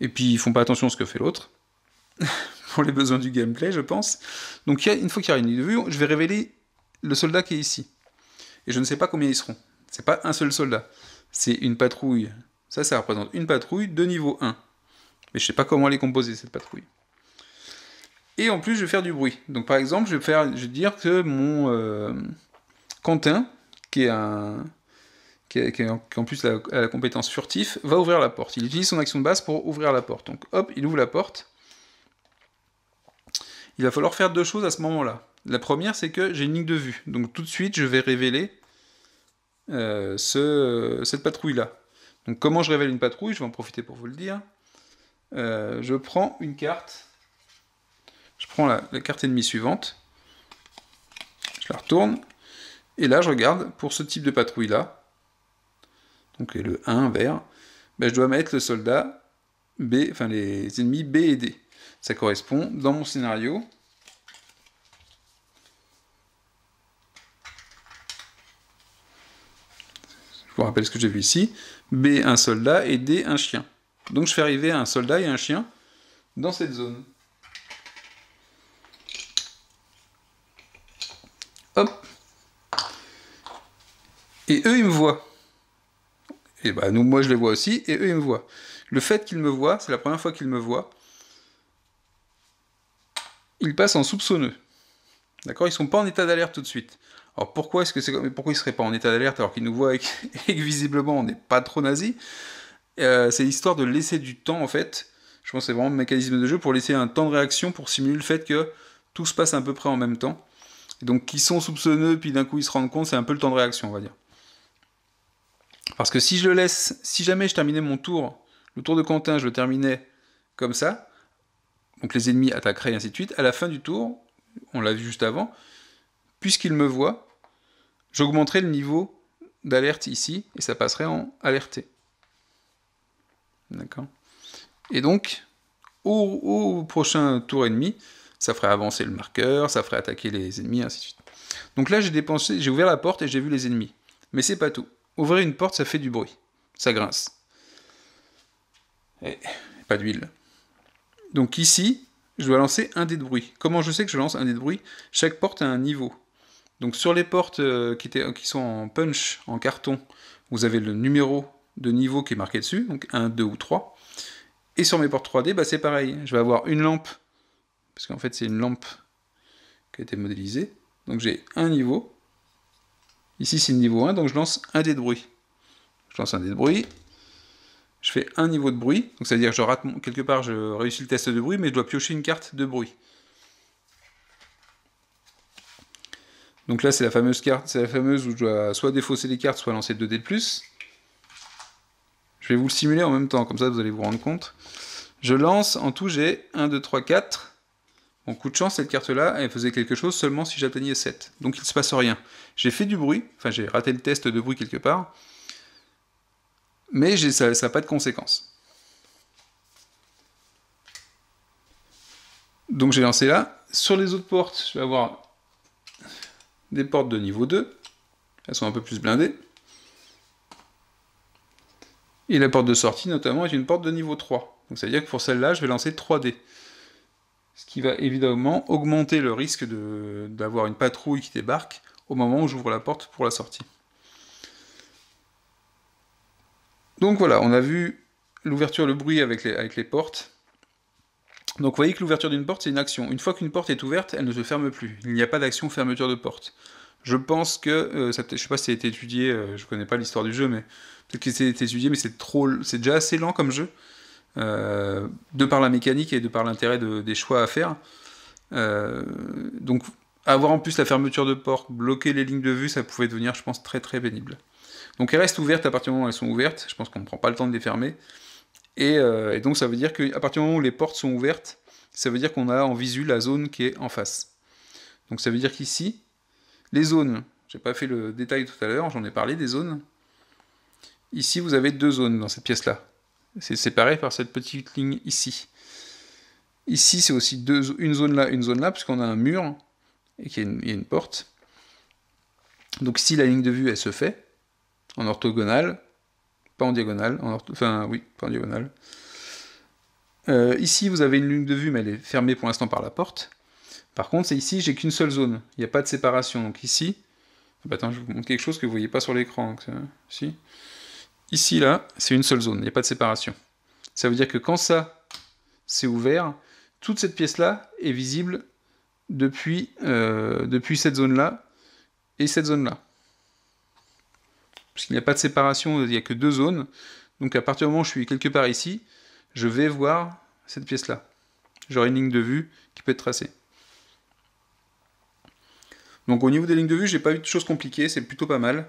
Et puis ils font pas attention à ce que fait l'autre. pour les besoins du gameplay, je pense. Donc une fois qu'il y aura une ligne de vue, je vais révéler le soldat qui est ici. Et je ne sais pas combien ils seront. C'est pas un seul soldat. C'est une patrouille. Ça représente une patrouille de niveau 1. Mais je sais pas comment elle est composée, cette patrouille. Et en plus, je vais faire du bruit. Donc par exemple, je vais dire que mon Quentin, qui est en plus la compétence furtif, va ouvrir la porte. Il utilise son action de base pour ouvrir la porte. Donc hop, il ouvre la porte. Il va falloir faire deux choses à ce moment-là. La première, c'est que j'ai une ligne de vue. Donc tout de suite, je vais révéler cette patrouille-là. Donc comment je révèle une patrouille? Je vais en profiter pour vous le dire. Je prends une carte. Je prends la carte ennemie suivante. Je la retourne. Et là, je regarde pour ce type de patrouille-là. Donc le 1 vert. Ben, je dois mettre le soldat B, enfin les ennemis B et D. Ça correspond dans mon scénario. Je vous rappelle ce que j'ai vu ici. B, un soldat, et D, un chien. Donc je fais arriver un soldat et un chien dans cette zone. Hop. Et eux, ils me voient. Et bah, moi, je les vois aussi, et eux, ils me voient. Le fait qu'ils me voient, c'est la première fois qu'ils me voient, ils passent en soupçonneux. D'accord? Ils sont pas en état d'alerte tout de suite. Alors pourquoi pourquoi ils seraient pas en état d'alerte alors qu'ils nous voient et que visiblement on n'est pas trop nazi? C'est l'histoire de laisser du temps en fait. Je pense que c'est vraiment le mécanisme de jeu pour laisser un temps de réaction pour simuler le fait que tout se passe à peu près en même temps. Et donc qu'ils sont soupçonneux puis d'un coup ils se rendent compte, c'est un peu le temps de réaction on va dire. Parce que si jamais je terminais mon tour, le tour de Quentin, je le terminais comme ça, donc les ennemis attaqueraient et ainsi de suite, à la fin du tour, on l'a vu juste avant, puisqu'ils me voient, j'augmenterai le niveau d'alerte ici, et ça passerait en alerté. D'accord? Et donc, au prochain tour ennemi, ça ferait avancer le marqueur, ça ferait attaquer les ennemis, et ainsi de suite. Donc là, j'ai ouvert la porte et j'ai vu les ennemis. Mais c'est pas tout. Ouvrir une porte, ça fait du bruit. Ça grince. Et pas d'huile. Donc ici, je dois lancer un dé de bruit. Comment je sais que je lance un dé de bruit? Chaque porte a un niveau. Donc sur les portes qui sont en punch, en carton, vous avez le numéro de niveau qui est marqué dessus, donc 1, 2 ou 3. Et sur mes portes 3D, bah c'est pareil. Je vais avoir une lampe, parce qu'en fait c'est une lampe qui a été modélisée. Donc j'ai un niveau. Ici c'est le niveau 1, donc je lance un dé de bruit. Je lance un dé de bruit. Je fais un niveau de bruit, donc ça veut dire que je rate quelque part, je réussis le test de bruit, mais je dois piocher une carte de bruit. Donc là, c'est la fameuse carte, c'est la fameuse où je dois soit défausser les cartes, soit lancer 2 dés de plus. Je vais vous le simuler en même temps, comme ça vous allez vous rendre compte. Je lance, en tout j'ai 1, 2, 3, 4. Bon, coup de chance, cette carte-là, elle faisait quelque chose seulement si j'atteignais 7. Donc il ne se passe rien. J'ai fait du bruit, enfin j'ai raté le test de bruit quelque part, mais ça n'a pas de conséquences. Donc j'ai lancé là. Sur les autres portes, je vais avoir des portes de niveau 2. Elles sont un peu plus blindées. Et la porte de sortie, notamment, est une porte de niveau 3. Donc ça veut dire que pour celle-là, je vais lancer 3 dés. Ce qui va évidemment augmenter le risque d'avoir une patrouille qui débarque au moment où j'ouvre la porte pour la sortie. Donc voilà, on a vu l'ouverture, le bruit avec les portes. Donc vous voyez que l'ouverture d'une porte, c'est une action. Une fois qu'une porte est ouverte, elle ne se ferme plus. Il n'y a pas d'action fermeture de porte. Je pense que, je sais pas si ça a été étudié, je connais pas l'histoire du jeu, mais peut-être que ça a été étudié, mais c'est déjà assez lent comme jeu, de par la mécanique et de par l'intérêt des choix à faire. Donc avoir en plus la fermeture de porte, bloquer les lignes de vue, ça pouvait devenir, je pense, très très pénible. Donc elles restent ouvertes à partir du moment où elles sont ouvertes, je pense qu'on ne prend pas le temps de les fermer, et donc ça veut dire qu'à partir du moment où les portes sont ouvertes, ça veut dire qu'on a en visu la zone qui est en face. Donc ça veut dire qu'ici, les zones, j'ai pas fait le détail tout à l'heure, j'en ai parlé des zones. Ici, vous avez 2 zones dans cette pièce-là. C'est séparé par cette petite ligne ici. Ici, c'est aussi une zone là, puisqu'on a un mur et qu'il y a une porte. Donc ici, la ligne de vue, elle se fait en orthogonale, pas en diagonale, pas en diagonale. Ici, vous avez une ligne de vue, mais elle est fermée pour l'instant par la porte. Par contre, c'est ici, j'ai qu'une seule zone. Il n'y a pas de séparation. Donc ici... Bah, attends, je vous montre quelque chose que vous ne voyez pas sur l'écran. Si. Ici, là, c'est une seule zone. Il n'y a pas de séparation. Ça veut dire que quand ça, c'est ouvert, toute cette pièce-là est visible depuis cette zone-là et cette zone-là. Parce qu'il n'y a pas de séparation, il n'y a que deux zones. Donc à partir du moment où je suis quelque part ici, je vais voir cette pièce-là. J'aurai une ligne de vue qui peut être tracée. Donc au niveau des lignes de vue, j'ai pas eu de choses compliquées, c'est plutôt pas mal.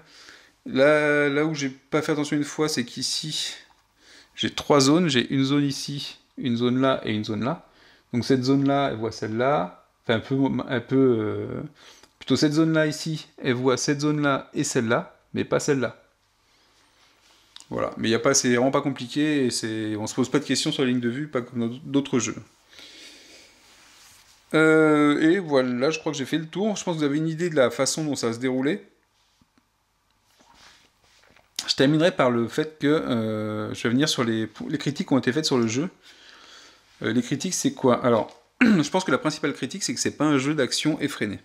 Là où j'ai pas fait attention une fois, c'est qu'ici, j'ai trois zones. J'ai une zone ici, une zone là et une zone là. Donc cette zone-là, elle voit celle-là. Enfin, plutôt cette zone-là ici, elle voit cette zone-là et celle-là, mais pas celle-là. Voilà, mais c'est vraiment pas compliqué, et on se pose pas de questions sur la ligne de vue, pas comme dans d'autres jeux. Et voilà, je crois que j'ai fait le tour. Je pense que vous avez une idée de la façon dont ça va se dérouler. Je terminerai par le fait que je vais venir sur les critiques qui ont été faites sur le jeu. Les critiques, c'est quoi? Alors, je pense que la principale critique, c'est que c'est pas un jeu d'action effréné.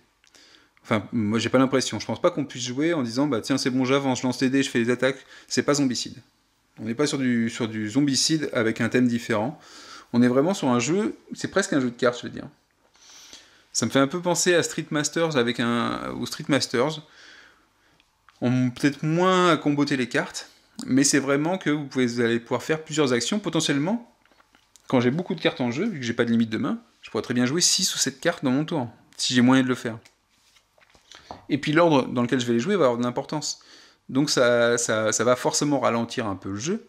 Enfin, moi, j'ai pas l'impression. Je pense pas qu'on puisse jouer en disant, bah tiens, c'est bon, j'avance, je lance les dés, je fais des attaques. C'est pas zombicide. On n'est pas sur du zombicide avec un thème différent. On est vraiment sur un jeu, c'est presque un jeu de cartes, je veux dire. Ça me fait un peu penser à Street Masters ou Street Masters. On peut-être moins à comboter les cartes, mais c'est vraiment que vous allez pouvoir faire plusieurs actions. Potentiellement, quand j'ai beaucoup de cartes en jeu, vu que j'ai pas de limite de main, je pourrais très bien jouer 6 ou 7 cartes dans mon tour, si j'ai moyen de le faire. Et puis l'ordre dans lequel je vais les jouer va avoir de l'importance. Donc ça va forcément ralentir un peu le jeu,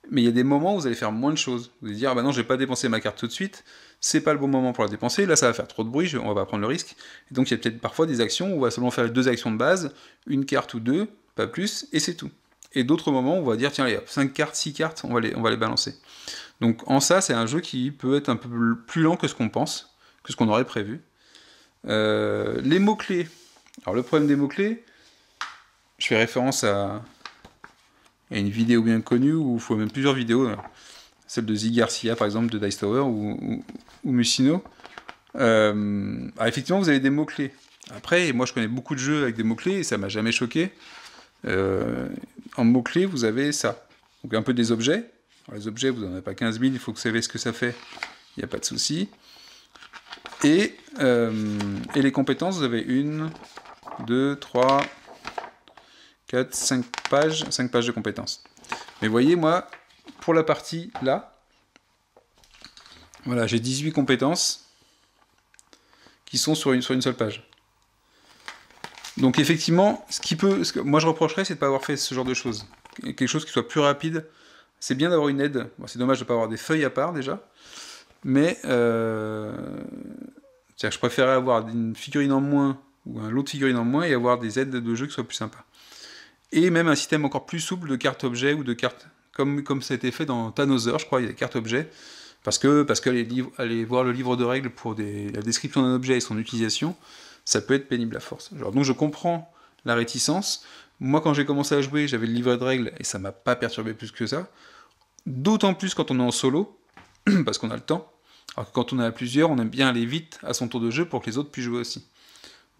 mais il y a des moments où vous allez faire moins de choses. Vous allez dire, ah bah non, je vais pas dépenser ma carte tout de suite, c'est pas le bon moment pour la dépenser, là ça va faire trop de bruit, on va pas prendre le risque. Et donc il y a peut-être parfois des actions où on va seulement faire les deux actions de base, une carte ou deux, pas plus, et c'est tout. Et d'autres moments où on va dire, tiens, allez, 5 cartes, 6 cartes, on va les balancer. Donc en ça, c'est un jeu qui peut être un peu plus lent que ce qu'on pense, que ce qu'on aurait prévu. Les mots-clés. Alors le problème des mots-clés, je fais référence à une vidéo bien connue, où il faut même plusieurs vidéos, celle de Zee Garcia par exemple, de Dice Tower, ou Musino. Effectivement, vous avez des mots-clés. Après, moi je connais beaucoup de jeux avec des mots-clés, et ça m'a jamais choqué. En mots-clés, vous avez ça. Donc un peu des objets. Alors, les objets, vous n'en avez pas 15 000, il faut que vous sachiez ce que ça fait, il n'y a pas de souci. Et les compétences, vous avez 1, 2, 3, 4, 5 pages de compétences. Mais voyez, moi, pour la partie là, voilà, j'ai 18 compétences qui sont sur une seule page. Donc effectivement, ce que moi je reprocherais, c'est de ne pas avoir fait ce genre de choses. Quelque chose qui soit plus rapide. C'est bien d'avoir une aide. Bon, c'est dommage de ne pas avoir des feuilles à part déjà. Mais je préférais avoir une figurine en moins ou un lot de figurines en moins et avoir des aides de jeu qui soient plus sympas. Et même un système encore plus souple de cartes objets ou de cartes, comme ça a été fait dans Thanauser, je crois, il y a des cartes objets, parce que aller voir le livre de règles pour la description d'un objet et son utilisation, ça peut être pénible à force. Donc je comprends la réticence. Moi, quand j'ai commencé à jouer, j'avais le livret de règles et ça m'a pas perturbé plus que ça. D'autant plus quand on est en solo, parce qu'on a le temps. Alors que quand on est à plusieurs, on aime bien aller vite à son tour de jeu pour que les autres puissent jouer aussi.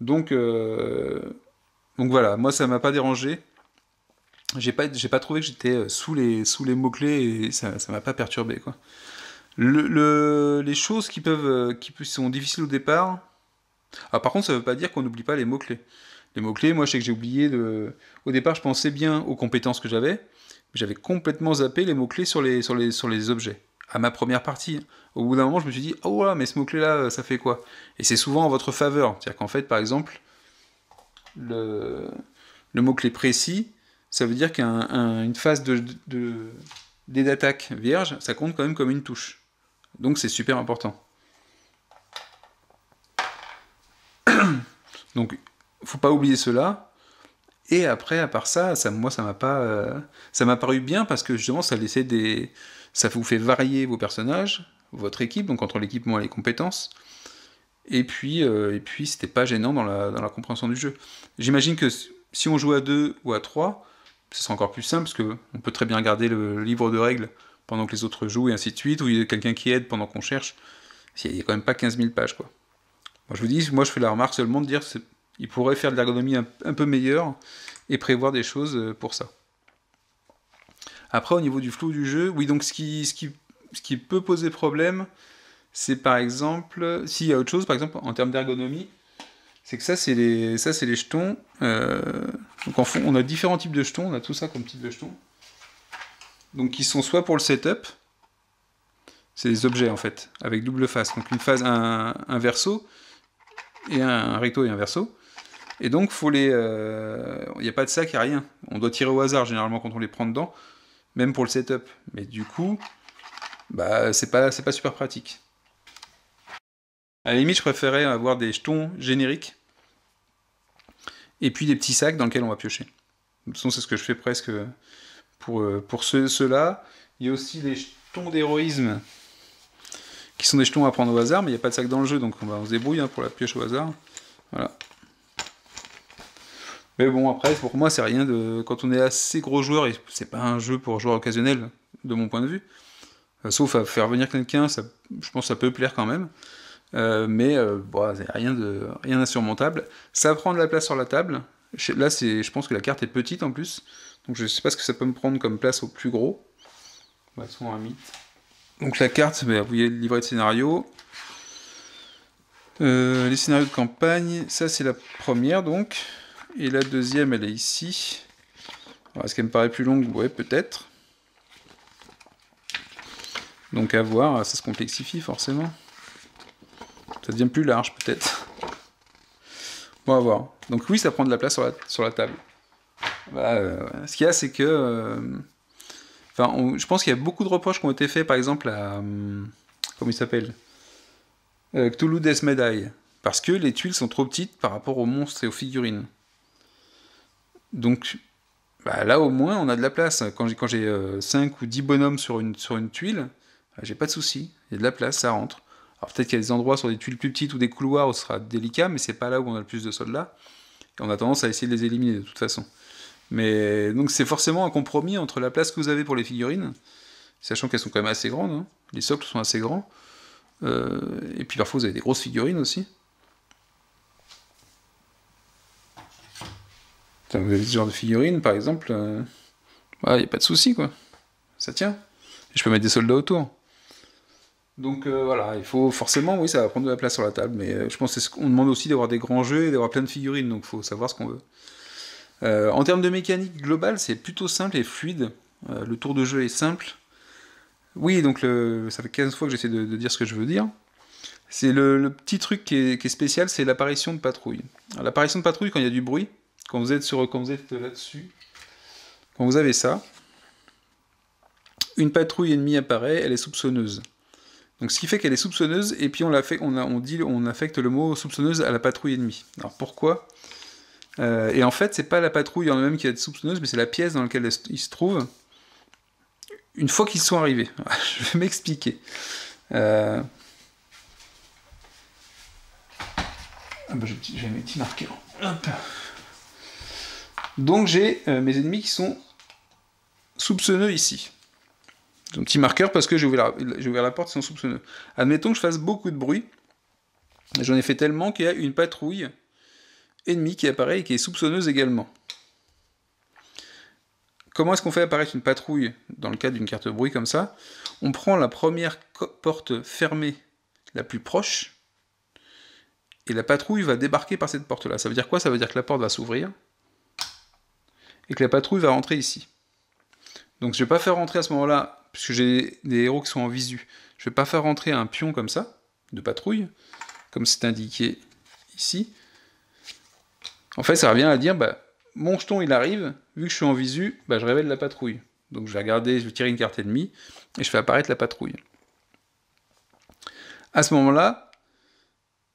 Donc voilà, moi ça m'a pas dérangé. J'ai pas trouvé que j'étais sous les mots-clés et ça m'a pas perturbé, quoi. Les choses qui sont difficiles au départ. Ah, par contre, ça veut pas dire qu'on n'oublie pas les mots-clés. Les mots-clés, moi je sais que j'ai oublié au départ, je pensais bien aux compétences que j'avais, mais j'avais complètement zappé les mots-clés sur les objets. À ma première partie. Au bout d'un moment, je me suis dit, oh là, mais ce mot-clé-là, ça fait quoi? Et c'est souvent en votre faveur. C'est-à-dire qu'en fait, par exemple, le mot-clé précis, ça veut dire qu'une phase dé d'attaque vierge, ça compte quand même comme une touche. Donc c'est super important. Donc, faut pas oublier cela. Et après, à part ça, moi, ça m'a paru bien parce que justement, ça vous fait varier vos personnages, votre équipe, donc entre l'équipement et les compétences. Et puis c'était pas gênant dans la compréhension du jeu. J'imagine que si on joue à 2 ou à 3, ce sera encore plus simple parce qu'on peut très bien regarder le livre de règles pendant que les autres jouent, et ainsi de suite, ou il y a quelqu'un qui aide pendant qu'on cherche. Il n'y a quand même pas 15 000 pages, quoi. Moi, je vous dis, moi je fais la remarque seulement de dire qu'il pourrait faire de l'ergonomie un peu meilleure, et prévoir des choses pour ça. Après, au niveau du flou du jeu, oui, donc ce qui peut poser problème, c'est par exemple, s'il y a autre chose, par exemple, en termes d'ergonomie, c'est que ça, c'est les jetons. Donc en fond, on a différents types de jetons, on a tout ça comme type de jetons. Donc qui sont soit pour le setup, c'est des objets en fait, avec double face. Donc une face, un verso, et un recto et un verso. Et donc faut les... Il n'y a pas de sac, il n'y a rien. On doit tirer au hasard généralement quand on les prend dedans, même pour le setup. Mais du coup, bah, c'est pas super pratique. À la limite, je préférais avoir des jetons génériques, et puis des petits sacs dans lesquels on va piocher. De toute façon, c'est ce que je fais presque pour ceux-là. Il y a aussi les jetons d'héroïsme, qui sont des jetons à prendre au hasard, mais il n'y a pas de sac dans le jeu, donc on se débrouille pour la pioche au hasard. Voilà. Mais bon, après, pour moi, c'est rien de... Quand on est assez gros joueur, et c'est pas un jeu pour joueur occasionnel, de mon point de vue, sauf à faire venir quelqu'un, je pense que ça peut plaire quand même. Mais bon, c'est rien d'insurmontable. Ça prend de la place sur la table. Là, je pense que la carte est petite en plus. Donc je sais pas ce que ça peut me prendre comme place au plus gros. Bah, souvent un mythe. Donc la carte, vous voyez le livret de scénario. Les scénarios de campagne, ça c'est la première donc. Et la deuxième, elle est ici. Alors, est-ce qu'elle me paraît plus longue? Ouais, peut-être. Donc à voir, ça se complexifie forcément. Ça devient plus large peut-être. Bon, à voir. Donc oui, ça prend de la place sur la table. Ce qu'il y a, c'est que... je pense qu'il y a beaucoup de reproches qui ont été faits, par exemple, à... comment il s'appelle Cthulhu Death Medai. Parce que les tuiles sont trop petites par rapport aux monstres et aux figurines. Donc, là, au moins, on a de la place. Quand j'ai 5 ou 10 bonhommes sur une tuile, j'ai pas de souci. Il y a de la place, ça rentre. Alors peut-être qu'il y a des endroits sur des tuiles plus petites ou des couloirs où ce sera délicat, mais c'est pas là où on a le plus de soldats. Et on a tendance à essayer de les éliminer de toute façon. Mais donc c'est forcément un compromis entre la place que vous avez pour les figurines, sachant qu'elles sont quand même assez grandes, hein. Les socles sont assez grands, et puis parfois vous avez des grosses figurines aussi. Enfin, vous avez ce genre de figurines par exemple, il n'y a pas de souci quoi, ça tient. Et je peux mettre des soldats autour. Donc voilà, il faut forcément, oui, ça va prendre de la place sur la table, mais je pense qu'on demande aussi d'avoir des grands jeux et d'avoir plein de figurines, donc il faut savoir ce qu'on veut. En termes de mécanique globale, c'est plutôt simple et fluide. Le tour de jeu est simple. Oui, donc ça fait 15 fois que j'essaie de dire ce que je veux dire. C'est le petit truc qui est spécial, c'est l'apparition de patrouille. L'apparition de patrouille, quand il y a du bruit, quand vous êtes là-dessus, quand vous avez ça, une patrouille ennemie apparaît, elle est soupçonneuse. Donc ce qui fait qu'elle est soupçonneuse, et puis on affecte le mot soupçonneuse à la patrouille ennemie. Alors pourquoi et en fait, c'est pas la patrouille en elle-même qui est soupçonneuse, mais c'est la pièce dans laquelle ils se trouvent une fois qu'ils sont arrivés. Je vais m'expliquer. J'ai mes petits marqueurs. Hop. Donc j'ai mes ennemis qui sont soupçonneux ici. J'ai un petit marqueur parce que j'ai ouvert la porte, ils sont soupçonneux. Admettons que je fasse beaucoup de bruit. J'en ai fait tellement qu'il y a une patrouille ennemie qui apparaît et qui est soupçonneuse également. Comment est-ce qu'on fait apparaître une patrouille dans le cas d'une carte bruit comme ça? On prend la première porte fermée la plus proche et la patrouille va débarquer par cette porte-là. Ça veut dire quoi? Ça veut dire que la porte va s'ouvrir et que la patrouille va rentrer ici. Donc je ne vais pas faire rentrer à ce moment-là, puisque j'ai des héros qui sont en visu, je ne vais pas faire rentrer un pion comme ça, de patrouille, comme c'est indiqué ici. En fait, ça revient à dire, mon jeton il arrive, vu que je suis en visu, je révèle la patrouille. Donc je vais tirer une carte ennemie, et je fais apparaître la patrouille. À ce moment-là,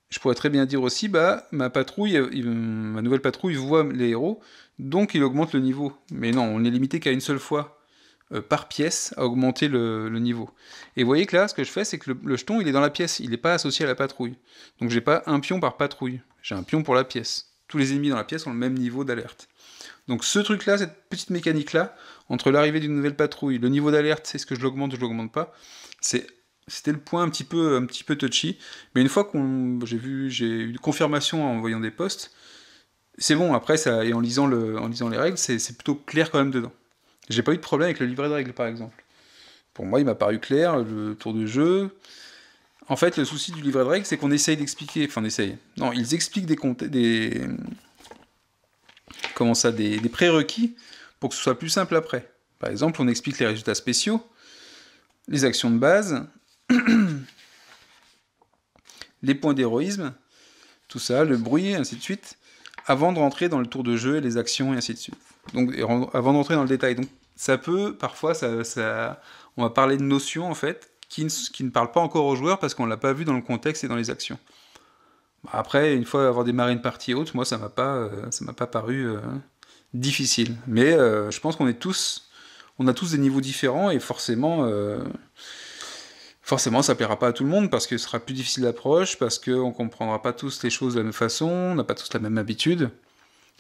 je pourrais très bien dire aussi, ma nouvelle patrouille voit les héros, donc il augmente le niveau. Mais non, on n'est limité qu'à une seule fois par pièce à augmenter le niveau. Et vous voyez que là, ce que je fais, c'est que le jeton, il est dans la pièce, il n'est pas associé à la patrouille. Donc j'ai pas un pion par patrouille, j'ai un pion pour la pièce. Tous les ennemis dans la pièce ont le même niveau d'alerte. Donc ce truc-là, cette petite mécanique-là, entre l'arrivée d'une nouvelle patrouille, le niveau d'alerte, est-ce que je l'augmente ou je l'augmente pas, c'était le point un petit peu touchy. Mais une fois j'ai eu confirmation en voyant des posts, c'est bon, après, ça, et en lisant les règles, c'est plutôt clair quand même dedans. J'ai pas eu de problème avec le livret de règles, par exemple. Pour moi, il m'a paru clair, le tour de jeu. En fait, le souci du livret de règles, c'est qu'on essaye d'expliquer. Enfin, on essaye. Non, ils expliquent des prérequis pour que ce soit plus simple après. Par exemple, on explique les résultats spéciaux, les actions de base, les points d'héroïsme, tout ça, le bruit, et ainsi de suite, avant de rentrer dans le tour de jeu et les actions, et ainsi de suite. Donc, avant d'entrer dans le détail. Donc, ça peut, parfois, on va parler de notions, en fait, qui ne parlent pas encore aux joueurs parce qu'on ne l'a pas vu dans le contexte et dans les actions. Après, une fois avoir démarré une partie et autre, moi, ça m'a pas paru difficile. Mais je pense qu'on a tous des niveaux différents et forcément, ça plaira pas à tout le monde parce que ce sera plus difficile d'approche, parce qu'on comprendra pas tous les choses de la même façon, on n'a pas tous la même habitude.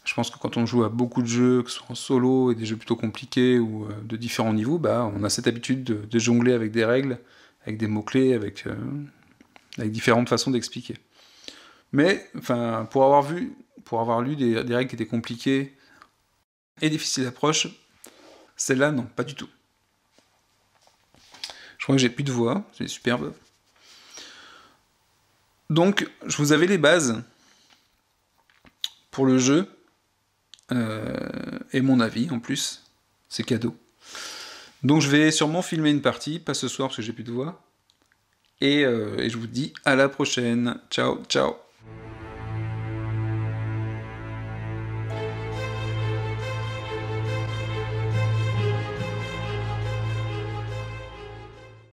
Je pense que quand on joue à beaucoup de jeux, que ce soit en solo et des jeux plutôt compliqués ou de différents niveaux, on a cette habitude de jongler avec des règles, avec des mots-clés, avec différentes façons d'expliquer. Mais, enfin, pour avoir lu des règles qui étaient compliquées et difficiles d'approche, celle-là, non, pas du tout. Je crois que j'ai plus de voix, c'est superbe. Donc, je vous avais les bases pour le jeu, et mon avis en plus, c'est cadeau. Donc je vais sûrement filmer une partie, pas ce soir parce que j'ai plus de voix, et je vous dis à la prochaine. Ciao, ciao.